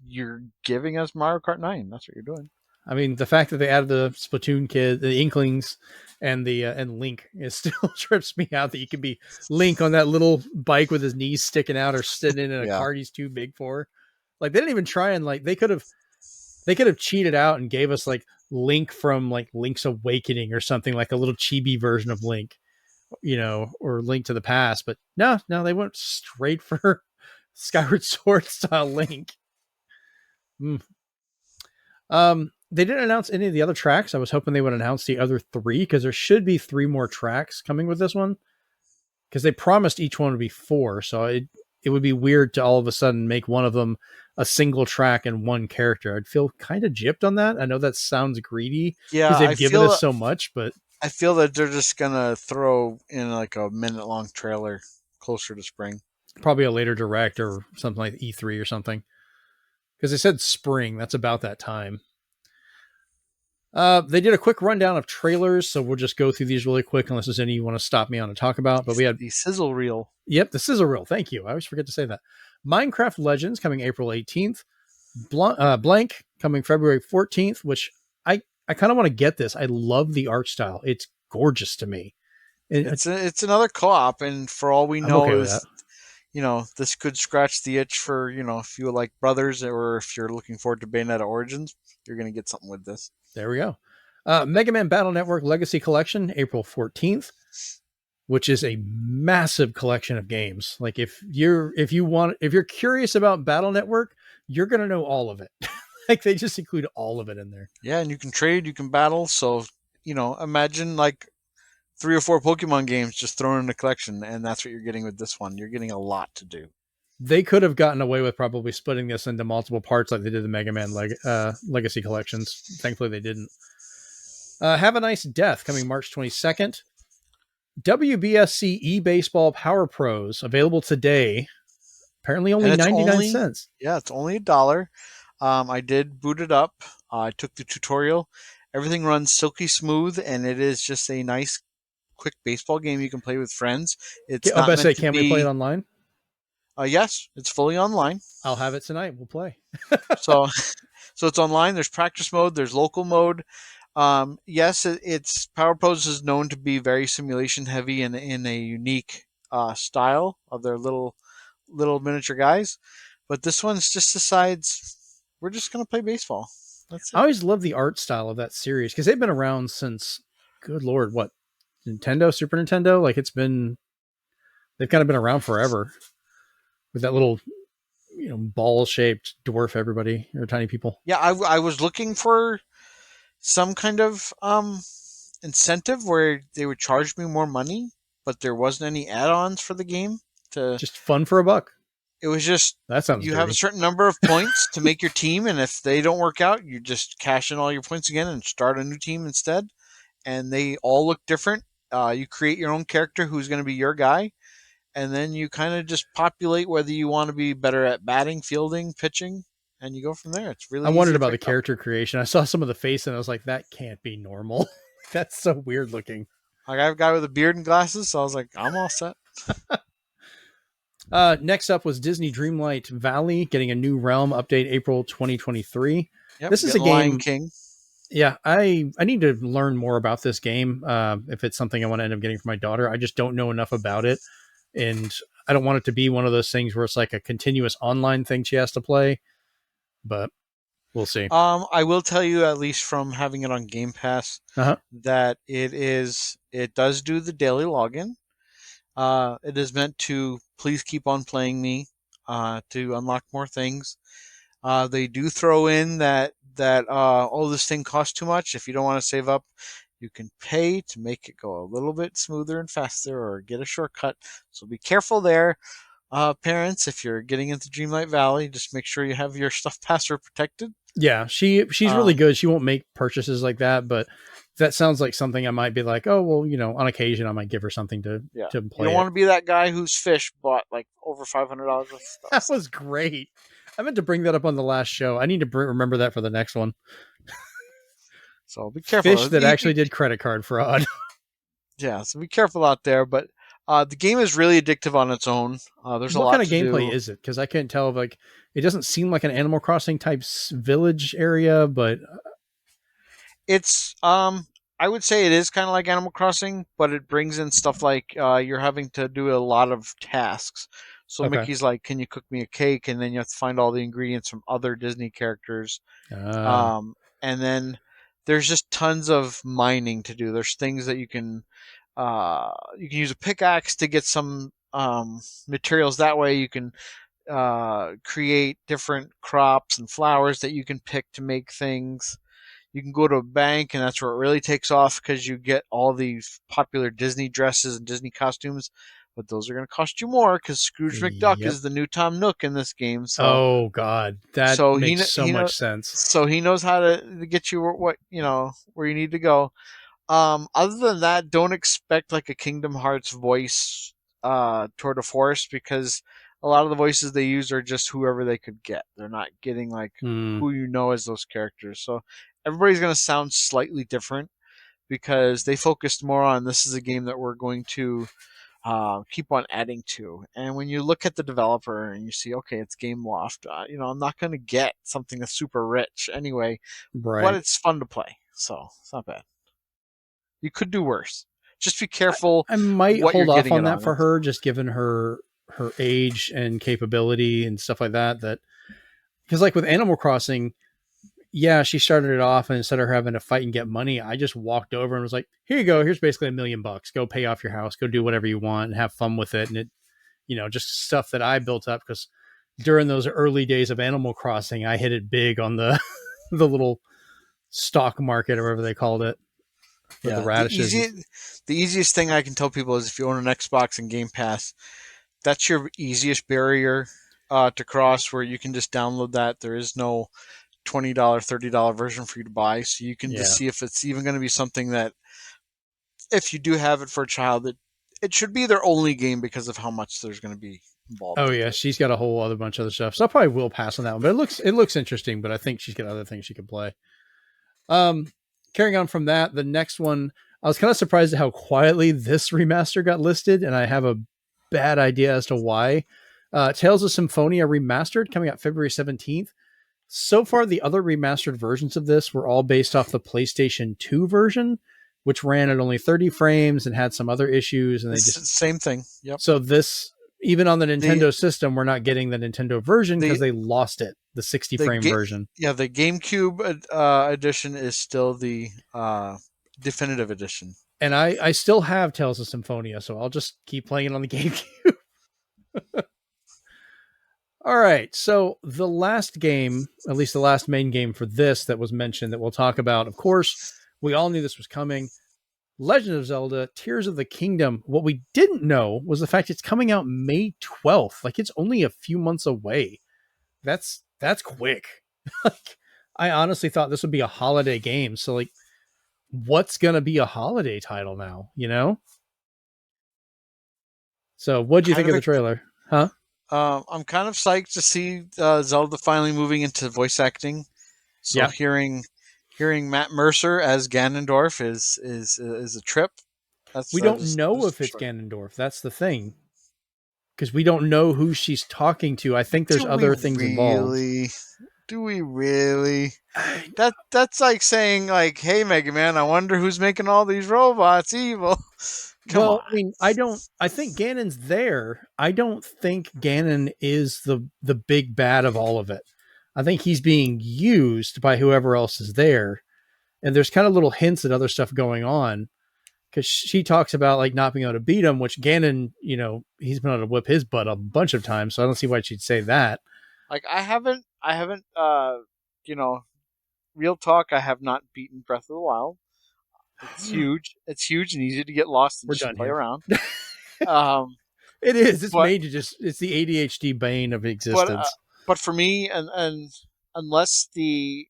"You're giving us Mario Kart 9. That's what you're doing." I mean, the fact that they added the Splatoon kid, the Inklings, and Link, it still trips me out that you can be Link on that little bike with his knees sticking out, or sitting in a Yeah, cart he's too big for. Like they didn't even try and like they could have cheated out and gave us like Link from like Link's Awakening or something, like a little chibi version of Link, or Link to the Past. But no, they went straight for Skyward Sword style Link. Mm. They didn't announce any of the other tracks. I was hoping they would announce the other three because there should be three more tracks coming with this one. Because they promised each one would be four, so it would be weird to all of a sudden make one of them a single track and one character. I'd feel kind of gypped on that. I know that sounds greedy because yeah. they've given us so much, but I feel that they're just gonna throw in like a minute-long trailer closer to spring. probably a later direct or something like E3 or something. Because they said spring, that's about that time. They did a quick rundown of trailers, so we'll just go through these really quick unless there's any you want to stop me on and talk about. But we had The sizzle reel. Yep, the sizzle reel. Thank you. I always forget to say that. Minecraft Legends coming April 18th. Blank coming February 14th, which I kind of want to get this. I love the art style. It's gorgeous to me. It's another co-op, and for all we I'm know okay with that. is this could scratch the itch for if you like Brothers or if you're looking forward to Bayonetta Origins, you're gonna get something with this. There we go. Mega Man Battle Network Legacy Collection, April 14th, which is a massive collection of games. Like if you're curious about Battle Network, you're gonna know all of it. Like they just include all of it in there. Yeah, and you can trade, you can battle. So imagine like 3 or 4 Pokemon games just thrown in a collection, and that's what you're getting with this one. You're getting a lot to do. They could have gotten away with probably splitting this into multiple parts like they did the Mega Man Legacy collections. Thankfully, they didn't. Have a Nice Death coming March 22nd. WBSC eBaseball Power Pros available today. Apparently, only 99 cents. Yeah, it's only $1. I did boot it up. I took the tutorial. Everything runs silky smooth, and it is just a nice, quick baseball game you can play with friends. It's I'll not best say, meant to can we play it be. online? Yes, it's fully online. I'll have it tonight. We'll play. So, so it's online. There's practice mode. There's local mode. Yes, it's Power Pros is known to be very simulation heavy and in a unique style of their little miniature guys, but this one's just decides we're just gonna play baseball. That's I it. always love the art style of that series because they've been around since, good Lord, what, Nintendo, Super Nintendo? Like they've kind of been around forever with that little, ball shaped dwarf everybody or tiny people. Yeah, I was looking for some kind of incentive where they would charge me more money, but there wasn't any add-ons for the game. To Just fun for a buck. It was just That sounds you have a dirty. certain number of points to make your team, and if they don't work out, you just cash in all your points again and start a new team instead. And they all look different. You create your own character who's going to be your guy, and then you kind of just populate whether you want to be better at batting, fielding, pitching, and you go from there. It's I really easy wondered to about the pick up. character creation. I saw some of the face and I was like, that can't be normal. That's so weird looking. Like I have a guy with a beard and glasses, so I was like, I'm all set. Next up was Disney Dreamlight Valley getting a new realm update April 2023. Yep, This is a getting Lion game. King. Yeah, I need to learn more about this game. If it's something I want to end up getting for my daughter, I just don't know enough about it, and I don't want it to be one of those things where it's like a continuous online thing she has to play. But we'll see. I will tell you, at least from having it on Game Pass, Uh-huh. that it does do the daily login. It is meant to please keep on playing me to unlock more things. They do throw in that oh, this thing costs too much. If you don't want to save up, you can pay to make it go a little bit smoother and faster, or get a shortcut. So be careful there, parents. If you're getting into Dreamlight Valley, just make sure you have your stuff password protected. Yeah, she's really Um, good. She won't make purchases like that, but that sounds like something I might be like, oh well, on occasion I might give her something to yeah, you play don't it. want to be that guy whose fish bought like over $500 worth of stuff. That So, was great. I meant to bring that up on the last show. I need to remember that for the next one. so be Fish careful. that actually did credit card fraud. Yeah, so be careful out there. But the game is really addictive on its own. There's a What kind lot of to gameplay do. is it? Because I can't tell. Like, it doesn't seem like an Animal Crossing type village area, but It's I would say it is kind of like Animal Crossing, but it brings in stuff like you're having to do a lot of tasks. So okay. Mickey's like, "Can you cook me a cake?" And then you have to find all the ingredients from other Disney characters. Uh, And then there's just tons of mining to do. There's things that you can use a pickaxe to get some materials. That way, you can create different crops and flowers that you can pick to make things. You can go to a bank, and that's where it really takes off because you get all these popular Disney dresses and Disney costumes. But those are going to cost you more because Scrooge McDuck yep. is the new Tom Nook in this game. So Oh God, that so makes so much sense. he knows how to get you what where you need to go. Other than that, don't expect like a Kingdom Hearts voice tour de force, because a lot of the voices they use are just whoever they could get. They're not getting like Hmm. who you know as those characters. So everybody's going to sound slightly different because they focused more on this is a game that we're going to keep on adding to. And when you look at the developer and you see, okay, it's Game Loft, I'm not going to get something that's super rich anyway, but Right. it's fun to play. So it's not bad. You could do worse. Just be I, careful I might what you're hold off getting on it that on. for her, just given her age and capability and stuff like that. That because like with Animal Crossing, yeah, she started it off, and instead of her having to fight and get money, I just walked over and was like, "Here you go. Here's basically $1,000,000. Go pay off your house. Go do whatever you want and have fun with it." And it, just stuff that I built up because during those early days of Animal Crossing, I hit it big on the the little stock market or whatever they called it for the Yeah, radishes. the easiest thing I can tell people is if you own an Xbox and Game Pass, that's your easiest barrier to cross, where you can just download that. There is no $20, $30 version for you to buy, so you can just Yeah. see if it's even going to be something that, if you do have it for a child, it should be their only game because of how much there's going to be involved Oh with yeah, it. she's got a whole other bunch of other stuff. So I probably will pass on that one. But it looks interesting. But I think she's got other things she can play. Um, Carrying on from that, the next one, I was kind of surprised at how quietly this remaster got listed, and I have a bad idea as to why. Tales of Symphonia Remastered coming out February 17th. So far, the other remastered versions of this were all based off the PlayStation 2 version, which ran at only 30 frames and had some other issues. And they It's just, the same thing. Yep. so this, even on the The Nintendo system, we're not getting the Nintendo version because the they lost it, the 60 the frame ga- version. yeah, the GameCube edition is still the definitive edition. And I still have Tales of Symphonia, so I'll just keep playing it on the GameCube. All right. So the last game, at least the last main game for this that was mentioned that we'll talk about, of course, we all knew this was coming. Legend of Zelda Tears of the Kingdom. What we didn't know was the fact it's coming out May 12th. Like it's only a few months away. That's quick. Like I honestly thought this would be a holiday game. So like what's going to be a holiday title now, you know? So what do you think Kind of of the trailer? Huh? I'm kind of psyched to see Zelda finally moving into voice acting. So Yeah. hearing Matt Mercer as Ganondorf is a trip. We don't know That's if for it's sure. Ganondorf. That's the thing. Because we don't know who she's talking to. I think there's Do we other things involved. really? Do we really? That's like saying like, "Hey, Mega Man, I wonder who's making all these robots evil." Come Well, on. I mean, I think Ganon's there. I don't think Ganon is the big bad of all of it. I think he's being used by whoever else is there. And there's kind of little hints at other stuff going on because she talks about like not being able to beat him, which Ganon, he's been able to whip his butt a bunch of times. So I don't see why she'd say that. Like I haven't. You know, real talk. I have not beaten Breath of the Wild. It's huge. It's huge and easy to get lost and We're just done play here. around. Um, It is. It's but made to just. It's the ADHD bane of but existence. but for me, and unless the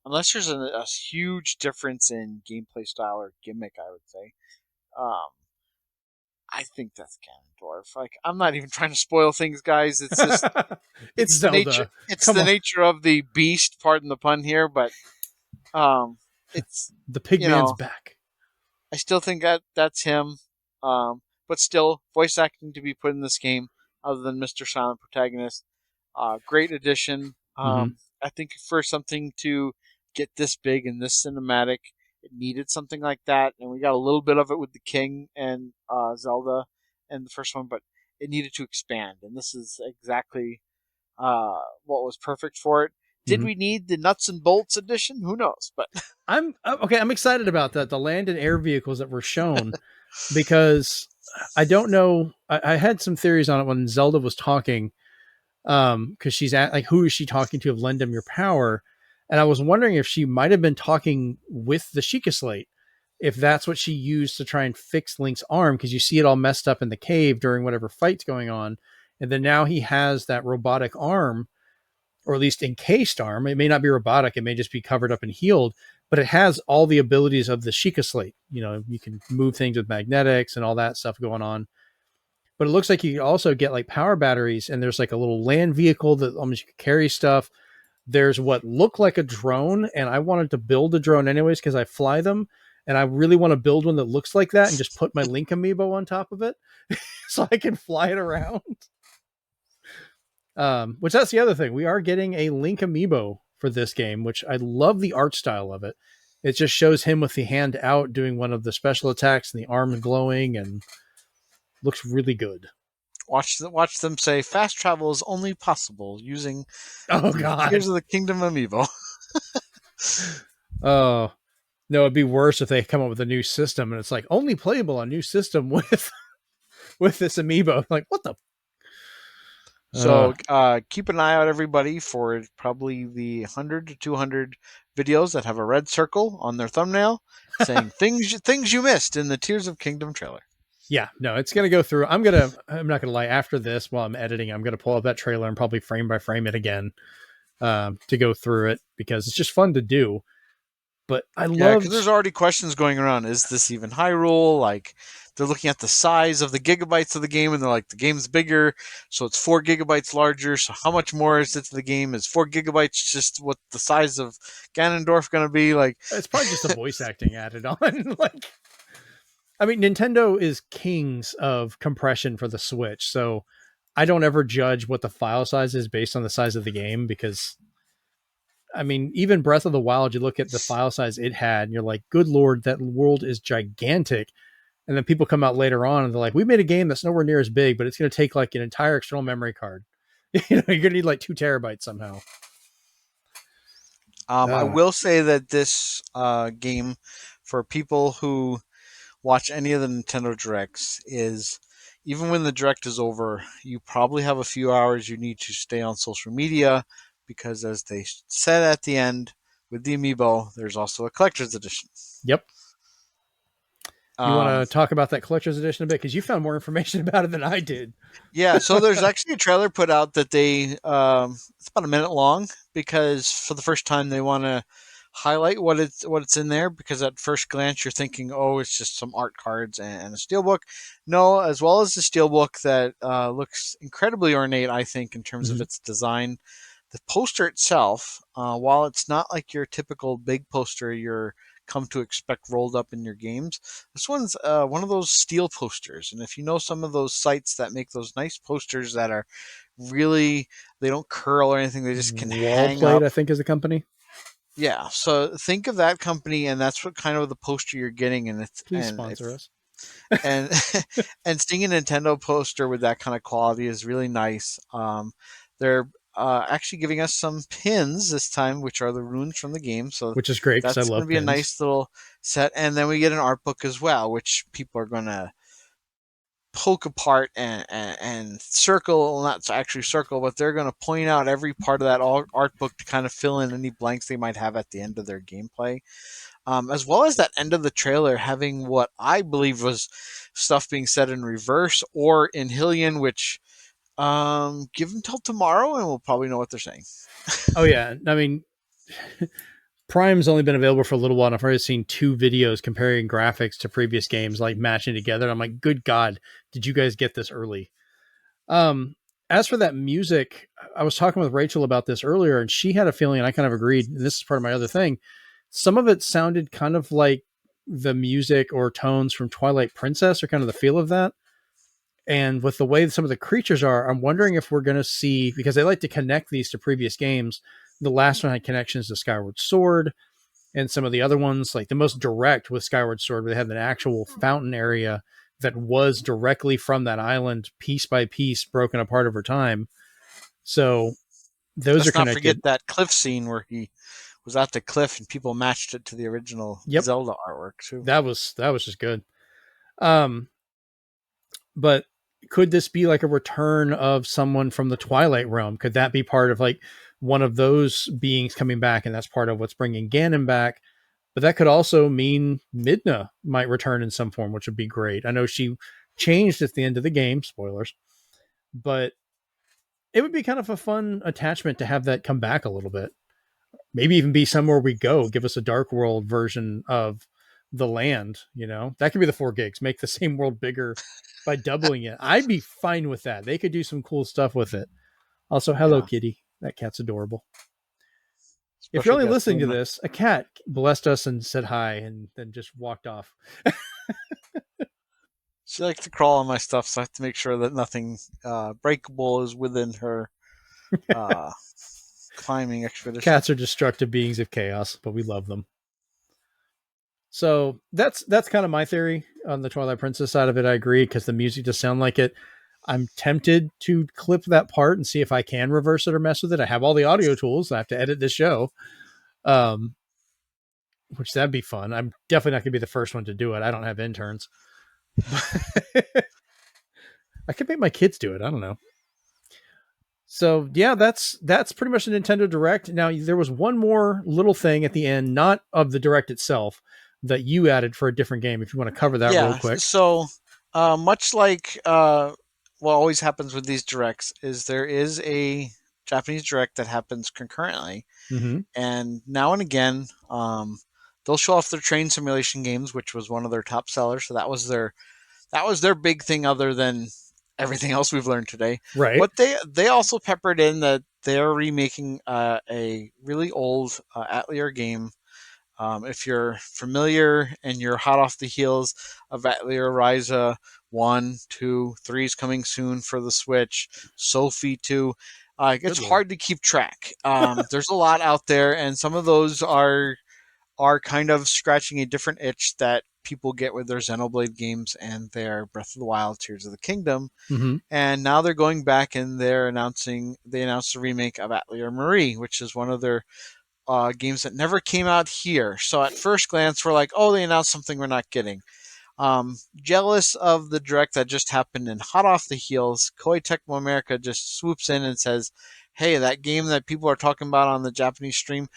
unless there's a huge difference in gameplay style or gimmick, I would say. Um, I think that's Ganondorf. Like, I'm not even trying to spoil things, guys. It's just It's it's the nature. Zelda. It's Come the on. nature of the beast. Pardon the pun here, but it's The you pigman's know back. I still think that's him. But still, voice acting to be put in this game, other than Mr. Silent Protagonist. Great addition. Hmm. I think for something to get this big and this cinematic, it needed something like that, and we got a little bit of it with the King and Zelda and the first one, but it needed to expand, and this is exactly what was perfect for it. Did Hmm. we need the nuts and bolts edition? Who knows? But I'm okay. I'm excited about that. The land and air vehicles that were shown because I don't know. I had some theories on it when Zelda was talking. Because she's at like, who is she talking to of lend him your power? And I was wondering if she might have been talking with the Sheikah Slate, if that's what she used to try and fix Link's arm, because you see it all messed up in the cave during whatever fight's going on. And then now he has that robotic arm, or at least encased arm. It may not be robotic, it may just be covered up and healed, but it has all the abilities of the Sheikah Slate. You know, you can move things with magnetics and all that stuff going on. But it looks like you can also get like power batteries, and there's like a little land vehicle that almost you can carry stuff. There's what looked like a drone, and I wanted to build a drone anyways because I fly them, and I really want to build one that looks like that and just put my Link amiibo on top of it so I can fly it around. Which that's the other thing. We are getting a Link amiibo for this game, which I love the art style of it. It just shows him with the hand out doing one of the special attacks and the arm glowing and looks really good. watch them say fast travel is only possible using Oh the Tears God. of the Kingdom amiibo. Oh no, it'd be worse if they come up with a new system and it's like only playable on new system with this amiibo. Like what the? Uh, So keep an eye out, everybody, for probably the 100 to 200 videos that have a red circle on their thumbnail saying things you missed in the Tears of Kingdom trailer. yeah, no, it's gonna go through. I'm not gonna lie. After this, while I'm editing, I'm gonna pull up that trailer and probably frame by frame it again to go through it because it's just fun to do. But I Yeah, because there's loved. already questions going around. Is this even Hyrule? Like, they're looking at the size of the gigabytes of the game, and they're like, the game's bigger, so it's 4 gigabytes larger. So how much more is it to the game? Is 4 gigabytes just what the size of Ganondorf going to be? Like, It's probably just the voice acting added on. Like, I mean, Nintendo is kings of compression for the Switch, so I don't ever judge what the file size is based on the size of the game because I mean, even Breath of the Wild, you look at the file size it had, and you're like, good lord, that world is gigantic. And then people come out later on and they're like, we made a game that's nowhere near as big, but it's going to take like an entire external memory card. You're going to need like 2 terabytes somehow. I Uh, will say that this game, for people who watch any of the Nintendo Directs, is even when the Direct is over, you probably have a few hours you need to stay on social media because, as they said at the end with the Amiibo, there's also a collector's edition. yep. You want Um, to talk about that collector's edition a bit? Because you found more information about it than I did. yeah, so there's actually a trailer put out that it's about a minute long because for the first time they want to highlight what it's in there because at first glance you're thinking, oh, it's just some art cards and a steelbook. No, as well as the steelbook that looks incredibly ornate, I think, in terms of Mm-hmm. its design. The poster itself, while it's not like your typical big poster you're come to expect rolled up in your games, this one's one of those steel posters. And if you know some of those sites that make those nice posters that are really, they don't curl or anything, they just can hang Wallplate, up. I think, is the company. Yeah, so think of that company, and that's what kind of the poster you're getting, and it's Please and sponsor if us. and and seeing a Nintendo poster with that kind of quality is really nice. They're actually giving us some pins this time, which are the runes from the game. So Which is great because I that's going to love be a pins. nice little set. And then we get an art book as well, which people are going to poke apart and circle, not actually circle, but they're going to point out every part of that art book to kind of fill in any blanks they might have at the end of their gameplay. As well as that end of the trailer having what I believe was stuff being said in reverse or in Hylian, which give them till tomorrow and we'll probably know what they're saying. Oh yeah, I mean, Prime's only been available for a little while, and I've already seen 2 videos comparing graphics to previous games, like matching together. And I'm like, good God, did you guys get this early? Um, as for that music, I was talking with Rachel about this earlier, and she had a feeling, and I kind of agreed. And this is part of my other thing. Some of it sounded kind of like the music or tones from Twilight Princess, or kind of the feel of that. And with the way some of the creatures are, I'm wondering if we're going to see, because they like to connect these to previous games. The last one had connections to Skyward Sword, and some of the other ones, like the most direct with Skyward Sword, where they have an actual fountain area that was directly from that island, piece by piece, broken apart over time. So those are Let's not forget connected. that cliff scene where he was at the cliff and people matched it to the original Yep, Zelda artwork too. that was just good. Um, but could this be like a return of someone from the Twilight realm? Could that be part of like one of those beings coming back, and that's part of what's bringing Ganon back? But that could also mean Midna might return in some form, which would be great. I know she changed at the end of the game, spoilers, but it would be kind of a fun attachment to have that come back a little bit. Maybe even be somewhere we go, give us a Dark World version of the land, you know? That could be the 4 gigs, make the same world bigger by doubling it. I'd be fine with that. They could do some cool stuff with it. Also, hello, Yeah, kitty. That cat's adorable. If you're special only guest listening to movement. this, a cat blessed us and said hi and then just walked off. She likes to crawl on my stuff, so I have to make sure that nothing breakable is within her uh, climbing expedition. Cats are destructive beings of chaos, but we love them. So that's kind of my theory on the Twilight Princess side of it. I agree because the music does sound like it. I'm tempted to clip that part and see if I can reverse it or mess with it. I have all the audio tools. I have to edit this show, um, which that'd be fun. I'm definitely not going to be the first one to do it. I don't have interns. I could make my kids do it. I don't know. So yeah, that's pretty much the Nintendo Direct. Now there was one more little thing at the end, not of the Direct itself, that you added for a different game. If you want to cover that real Yeah, quick. so much like what always happens with these directs is there is a Japanese direct that happens concurrently, Mm-hmm. and now and again they'll show off their train simulation games, which was one of their top sellers. So that was their big thing, other than everything else we've learned today. Right. But they also peppered in that they're remaking a really old Atelier game. If you're familiar and you're hot off the heels of Atelier Ryza 1, 2, 3 is coming soon for the Switch, Sophie 2, Good it's lord. hard to keep track. There's a lot out there, and some of those are kind of scratching a different itch that people get with their Xenoblade games and their Breath of the Wild, Tears of the Kingdom. Mm-hmm. And now they're going back and they announced a remake of Atelier Marie, which is one of their games that never came out here. So at first glance, we're like, oh, they announced something we're not getting. Jealous of the direct that just happened and hot off the heels, Koei Tecmo America just swoops in and says, hey, that game that people are talking about on the Japanese stream,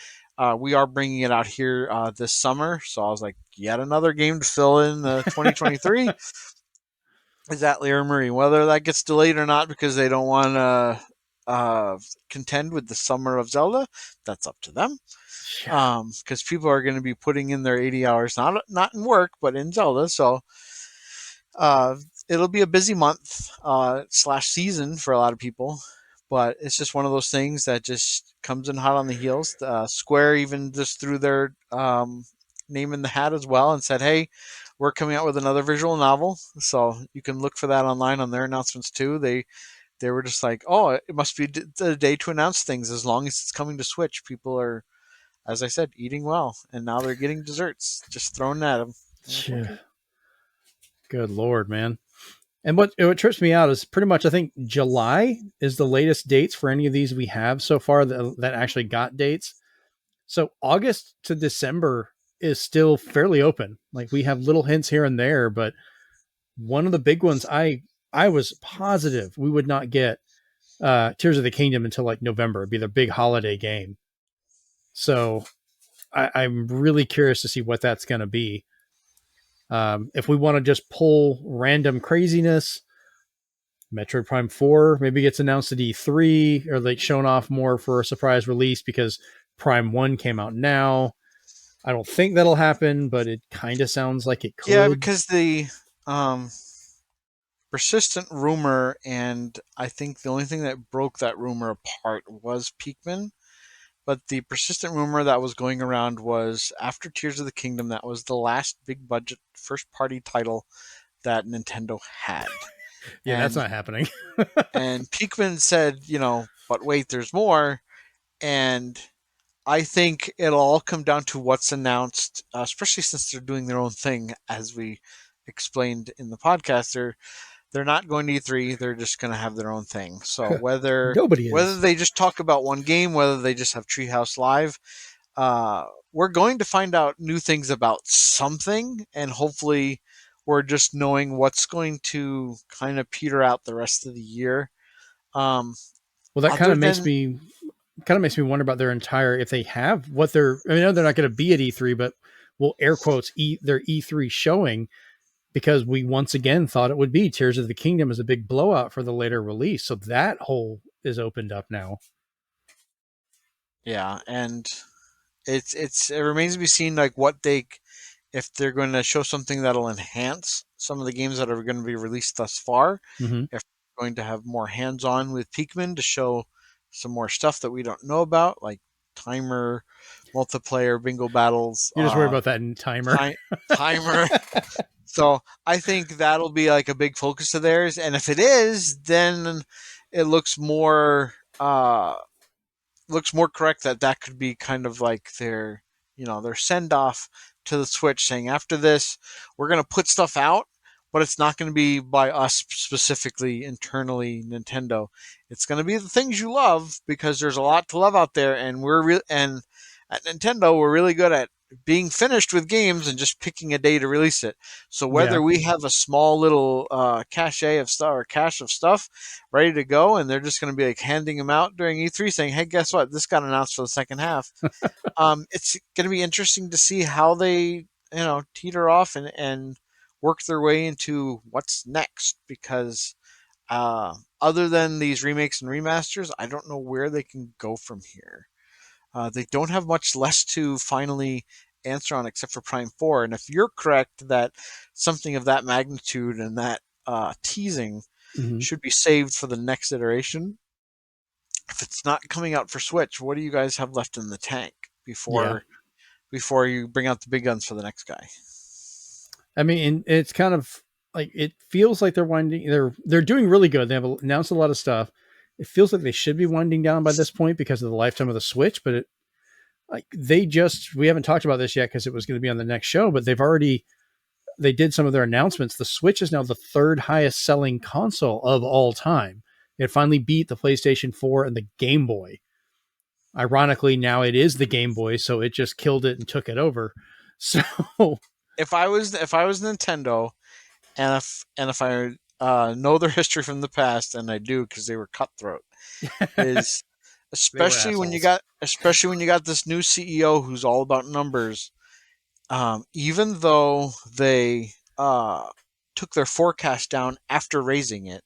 we are bringing it out here this summer. So I was like, yet another game to fill in 2023 is that Lear Marie. Whether that gets delayed or not because they don't want to contend with the summer of Zelda, that's up to them. Yeah. Because people are going to be putting in their 80 hours, not in work, but in Zelda. So uh, it'll be a busy month slash season for a lot of people. But it's just one of those things that just comes in hot on the heels. Square even just threw their name in the hat as well and said, "Hey, we're coming out with another visual novel." So you can look for that online on their announcements too. They were just like, "Oh, it must be the day to announce things. As long as it's coming to Switch, people are, as I said, eating well, and now they're getting desserts just thrown at them." I'm like, Yeah. okay. Good lord, man. And what trips me out is pretty much I think July is the latest dates for any of these we have so far that actually got dates. So August to December is still fairly open. Like we have little hints here and there, but one of the big ones I I was positive we would not get Tears of the Kingdom until like November. It'd be the big holiday game. So I'm really curious to see what that's going to be. If we want to just pull random craziness, Metroid Prime 4 maybe gets announced at E3 or like shown off more for a surprise release because Prime 1 came out now. I don't think that'll happen, but it kind of sounds like it Yeah, could. because the um, persistent rumor, and I think the only thing that broke that rumor apart was Pikmin. But the persistent rumor that was going around was after Tears of the Kingdom, that was the last big budget first party title that Nintendo had. Yeah, that's And not happening. Pikmin said, but wait, there's more. And I think it'll all come down to what's announced, especially since they're doing their own thing, as we explained in the podcast. They're not going to E3. They're just going to have their own thing. So Nobody whether is. they just talk about one game, whether they just have Treehouse Live, we're going to find out new things about something, and hopefully, we're just knowing what's going to kind of peter out the rest of the year. Um, Well, that other than kind of makes me wonder about their entire if they have what they're. I mean, I know they're not going to be at E3, but will air quotes their E3 showing because we once again thought it would be Tears of the Kingdom as a big blowout for the later release. So that hole is opened up now. yeah, and it remains to be seen like what they if they're going to show something that'll enhance some of the games that are going to be released thus far. Mm-hmm. If they're going to have more hands-on with Pikmin to show some more stuff that we don't know about, like timer, multiplayer, bingo battles, You're just worried about that in timer. ti- timer. So I think that'll be like a big focus of theirs, and if it is, then it looks more correct that that could be kind of like their send off to the Switch, saying after this we're going to put stuff out, but it's not going to be by us specifically internally Nintendo. It's going to be the things you love because there's a lot to love out there, and and at Nintendo we're really good at being finished with games and just picking a day to release it. So Yeah. whether we have a small little cache of stuff or cache of stuff ready to go, and they're just going to be like handing them out during E3, saying, "Hey, guess what? This got announced for the second half." It's going to be interesting to see how they teeter off and work their way into what's next because other than these remakes and remasters, I don't know where they can go from here. They don't have much less to finally answer on except for Prime 4. And if you're correct that something of that magnitude and that teasing Mm-hmm. should be saved for the next iteration, if it's not coming out for Switch, what do you guys have left in the tank Yeah. before you bring out the big guns for the next guy? I mean, it's kind of like it feels like they're winding. They're doing really good. They have announced a lot of stuff. It feels like they should be winding down by this point because of the lifetime of the Switch. But we haven't talked about this yet because it was going to be on the next show. But they did some of their announcements. The Switch is now the third highest selling console of all time. It finally beat the PlayStation 4 and the Game Boy. Ironically, now it is the Game Boy, so it just killed it and took it over. So If I was Nintendo, and if I know their history from the past, and I do because they were cutthroat, is they were assholes. especially when you got this new CEO who's all about numbers. Even though they took their forecast down after raising it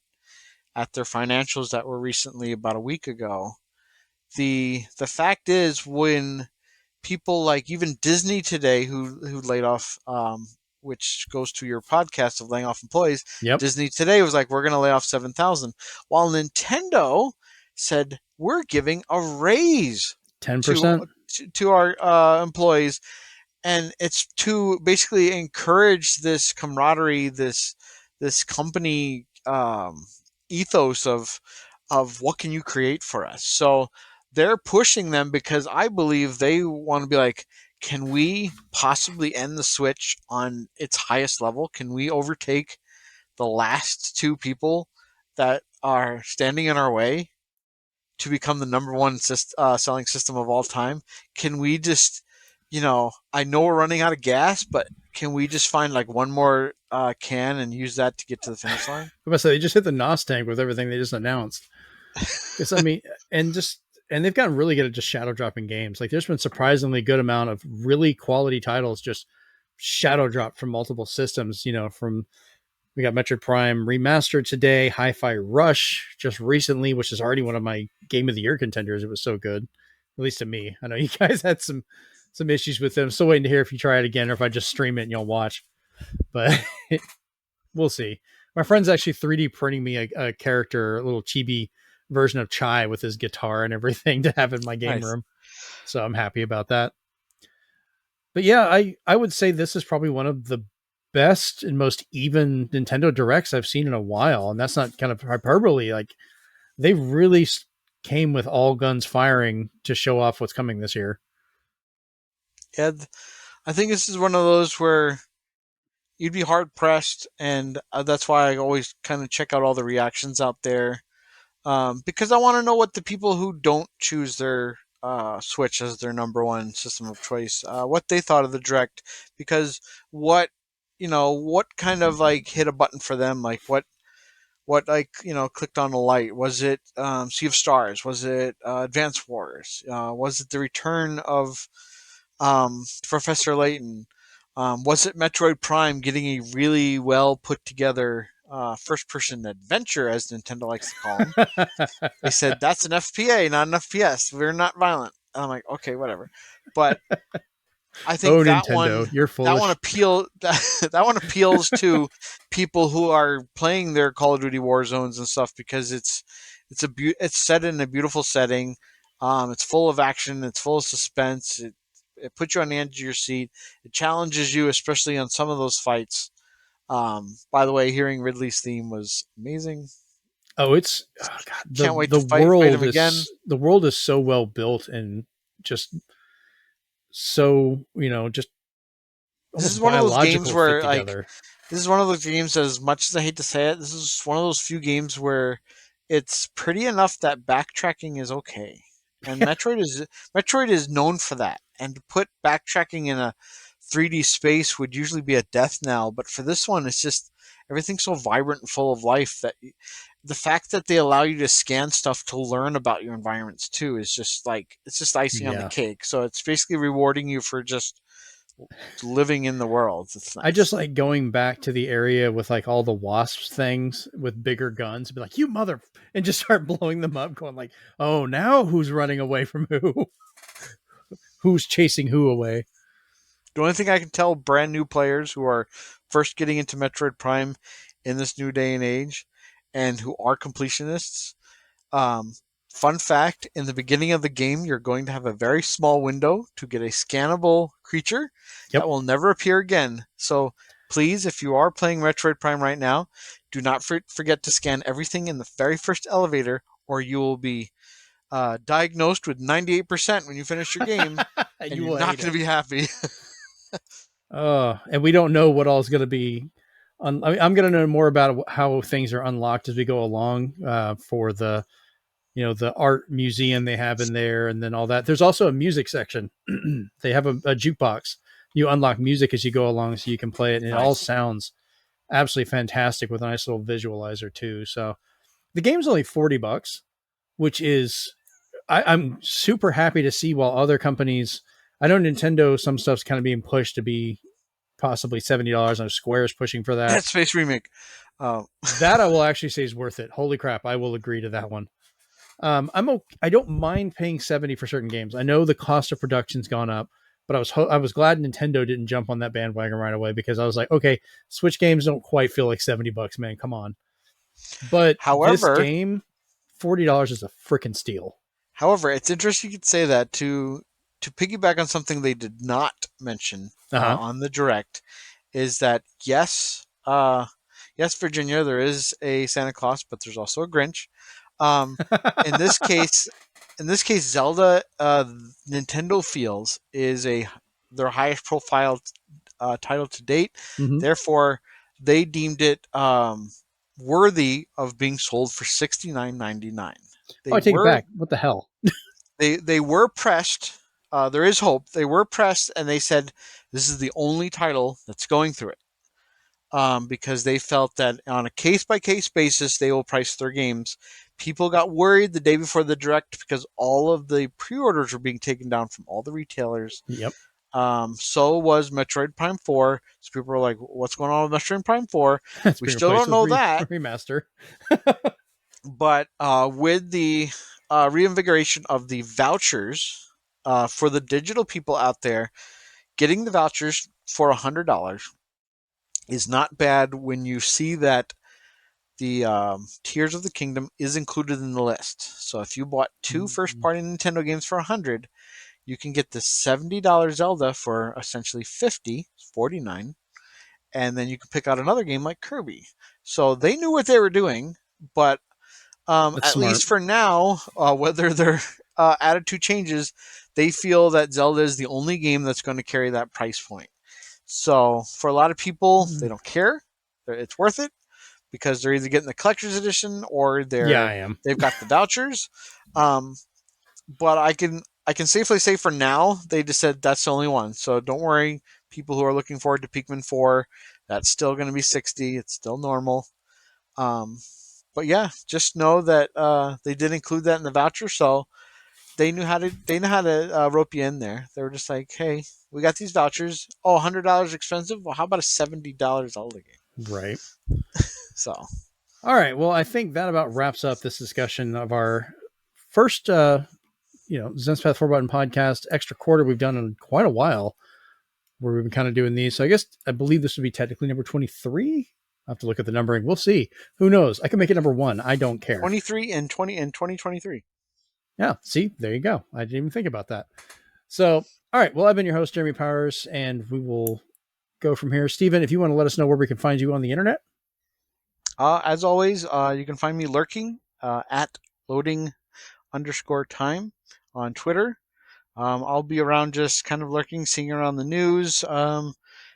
at their financials that were recently about a week ago, the fact is when people like even Disney today who laid off which goes to your podcast of laying off employees, Yep, Disney today was like we're going to lay off 7,000 while Nintendo said we're giving a raise 10%. to our employees, and it's to basically encourage this camaraderie, this company ethos of what can you create for us. So they're pushing them because I believe they want to be like, can we possibly end the Switch on its highest level? Can we overtake the last two people that are standing in our way to become the number one selling system of all time? Can we just, I know we're running out of gas, but can we just find like one more can and use that to get to the finish line? I must say they just hit the nos tank with everything they just announced. Because I mean, and just and they've gotten really good at just shadow dropping games. Like there's been surprisingly good amount of really quality titles just shadow dropped from multiple systems. You know, from we got Metroid Prime remastered today, Hi-Fi Rush just recently, which is already one of my Game of the Year contenders. It was so good, at least to me. I know you guys had some issues with them. Still waiting to hear if you try it again or if I just stream it and you'll watch. But we'll see. My friend's actually 3D printing me a character, a little chibi version of Chai with his guitar and everything to have in my game Nice. room. So I'm happy about that. But yeah, I would say this is probably one of the best and most even Nintendo Directs I've seen in a while. And that's not kind of hyperbole. Like they really came with all guns firing to show off what's coming this year. Yeah, I think this is one of those where you'd be hard pressed, and that's why I always kind of check out all the reactions out there, because I want to know what the people who don't choose their Switch as their number one system of choice, what they thought of the direct, because what what kind of like hit a button for them, like what like clicked on a light. Was it Sea of Stars? Was it Advance Wars? Was it the return of Professor Layton? Was it Metroid Prime getting a really well put together first person adventure, as Nintendo likes to call them? They said that's an FPA, not an FPS. We're not violent. And I'm like, okay, whatever. But I think Oh, Nintendo, you're full that of one appeal that one appeals to people who are playing their Call of Duty War Zones and stuff, because it's set in a beautiful setting. It's full of action. It's full of suspense. It puts you on the edge of your seat. It challenges you, especially on some of those fights. By the way, hearing Ridley's theme was amazing. oh, it's oh god, Can't wait to fight him again. the world is so well built and just so just This is almost one of those games biological fit where like together. this is one of those games, as much as I hate to say it, this is one of those few games where it's pretty enough that backtracking is okay. And Metroid is known for that. And to put backtracking in a 3D space would usually be a death knell, but for this one it's just everything's so vibrant and full of life that the fact that they allow you to scan stuff to learn about your environments too is just like it's just icing on the Yeah, cake. So it's basically rewarding you for just living in the world. It's I just nice. like going back to the area with like all the wasps things with bigger guns, and be like, "You mother!" and just start blowing them up, going like, "Oh, now who's running away from who? Who's chasing who away?" The only thing I can tell brand new players who are first getting into Metroid Prime in this new day and age, and who are completionists, um, fun fact: in the beginning of the game, you're going to have a very small window to get a scannable creature that Yep. will never appear again. So please, if you are playing Metroid Prime right now, do not forget to scan everything in the very first elevator, or you will be diagnosed with 98% when you finish your game, and You you're will not hate going it. to be happy. And we don't know what all is going to be. I mean, I'm going to know more about how things are unlocked as we go along for the the art museum they have in there, and then all that. There's also a music section. They have a jukebox. You unlock music as you go along, so you can play it, and it all Nice. sounds absolutely fantastic with a nice little visualizer too. So the game's only $40, which is I'm super happy to see. While other companies, I know Nintendo, some stuff's kind of being pushed to be possibly $70. I know Square's pushing for that. Dead Space remake. Uh, That I will actually say is worth it. Holy crap, I will agree to that one. I don't mind paying 70 for certain games. I know the cost of production's gone up, but I was glad Nintendo didn't jump on that bandwagon right away, because I was like, okay, Switch games don't quite feel like $70, man. Come on. But this however, game, $40 is a freaking steal. however, it's interesting you could say that to piggyback on something they did not mention Uh on the direct is that yes, yes, Virginia, there is a Santa Claus, but there's also a Grinch. Um, in this huh. case, Zelda, Nintendo feels is a their highest profile title to date. hmm Therefore, they deemed it worthy of being sold for $69.99. Oh, They I take it were back. What the hell? they were pressed. there is hope. They were pressed, and they said this is the only title that's going through it, because they felt that on a case by case basis they will price their games. People got worried the day before the direct because all of the pre-orders were being taken down from all the retailers. Yep. So was Metroid Prime 4. So people were like, what's going on with Metroid Prime 4? It's We being still replaced don't with know that. remaster. But with the reinvigoration of the vouchers, for the digital people out there, getting the vouchers for $100 is not bad when you see that the Tears of the Kingdom is included in the list. So if you bought two first-party Nintendo games for 100, you can get the $70 Zelda for essentially 49, and then you can pick out another game like Kirby. So they knew what they were doing, but That's at smart. least for now, whether their attitude changes, they feel that Zelda is the only game that's going to carry that price point. So for a lot of people, they don't care. It's worth it because they're either getting the collector's edition or Yeah, I am. they've got the vouchers. Um, but I can safely say for now they just said that's the only one. So don't worry, people who are looking forward to Pikmin 4, that's still going to be 60. It's still normal. Um, but yeah, just know that they did include that in the voucher, so they know how to rope you in there. They were just like, hey, we got these vouchers. Oh, $100 expensive. Well, how about a $70 Zelda game? Right. So All right. Well, I think that about wraps up this discussion of our first, Zenspath 4 Button podcast extra quarter we've done in quite a while, where we've been kind of doing these. So I believe this would be technically number 23. I'll have to look at the numbering. We'll see. Who knows? I can make it number 1. I don't care. 23 and 2023. Yeah. See, there you go. I didn't even think about that. So, all right. Well, I've been your host, Jeremy Powers, and we will go from here. Steven, if you want to let us know where we can find you on the internet. As always, you can find me lurking at loading_time on Twitter. I'll be around just kind of lurking, seeing around the news,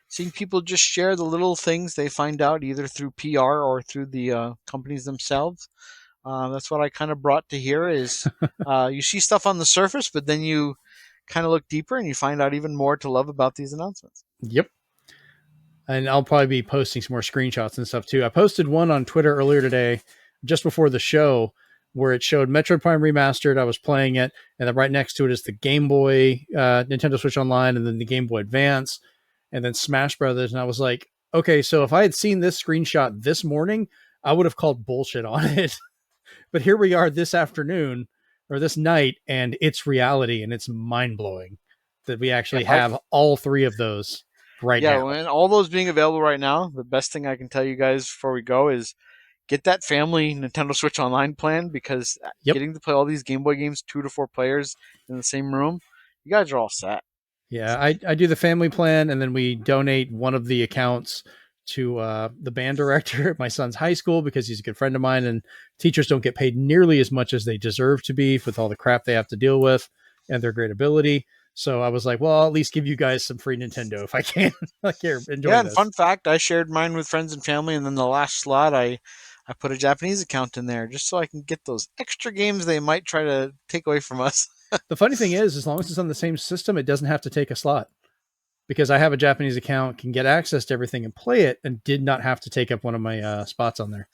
seeing people just share the little things they find out either through PR or through the companies themselves. That's what I kind of brought to here is you see stuff on the surface, but then you kind of look deeper and you find out even more to love about these announcements. Yep. And I'll probably be posting some more screenshots and stuff too. I posted one on Twitter earlier today, just before the show, where it showed Metroid Prime Remastered. I was playing it, and then right next to it is the Game Boy, Nintendo Switch Online, and then the Game Boy Advance, and then Smash Brothers. And I was like, okay, so if I had seen this screenshot this morning, I would have called bullshit on it. But here we are this afternoon or this night, and it's reality, and it's mind blowing that we actually have all three of those right Yeah, now. and all those being available right now, the best thing I can tell you guys before we go is get that family Nintendo Switch Online plan because Yep. getting to play all these Game Boy games, 2 to 4 players in the same room, you guys are all set. Yeah, I do the family plan, and then we donate one of the accounts to the band director at my son's high school because he's a good friend of mine, and teachers don't get paid nearly as much as they deserve to be with all the crap they have to deal with and their great ability. So I was like, well, I'll at least give you guys some free Nintendo if I can. Like, here, enjoy Yeah, and this. fun fact, I shared mine with friends and family, and then the last slot, I put a Japanese account in there just so I can get those extra games they might try to take away from us. The funny thing is, as long as it's on the same system, it doesn't have to take a slot because I have a Japanese account, can get access to everything and play it, and did not have to take up one of my spots on there.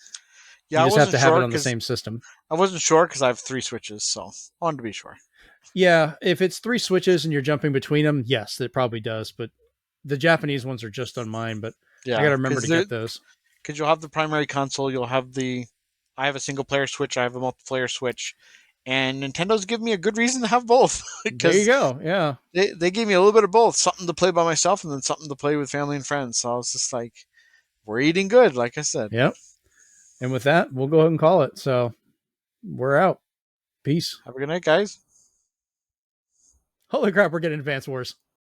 Yeah, You I just have wasn't to have it sure on the because same system. I wasn't sure because I have 3 Switches, so I wanted to be sure. Yeah, if it's 3 switches and you're jumping between them, yes, it probably does. But the Japanese ones are just on mine, but I got Yeah, to remember to get those. because you'll have the primary console, you'll have the. I have a single player Switch, I have a multiplayer Switch, and Nintendo's given me a good reason to have both There you because go. Yeah. they gave me a little bit of both, something to play by myself and then something to play with family and friends. So I was just like, we're eating good, like I said. Yep. And with that, we'll go ahead and call it. So we're out. Peace. Have a good night, guys. Holy crap, we're getting Advance Wars.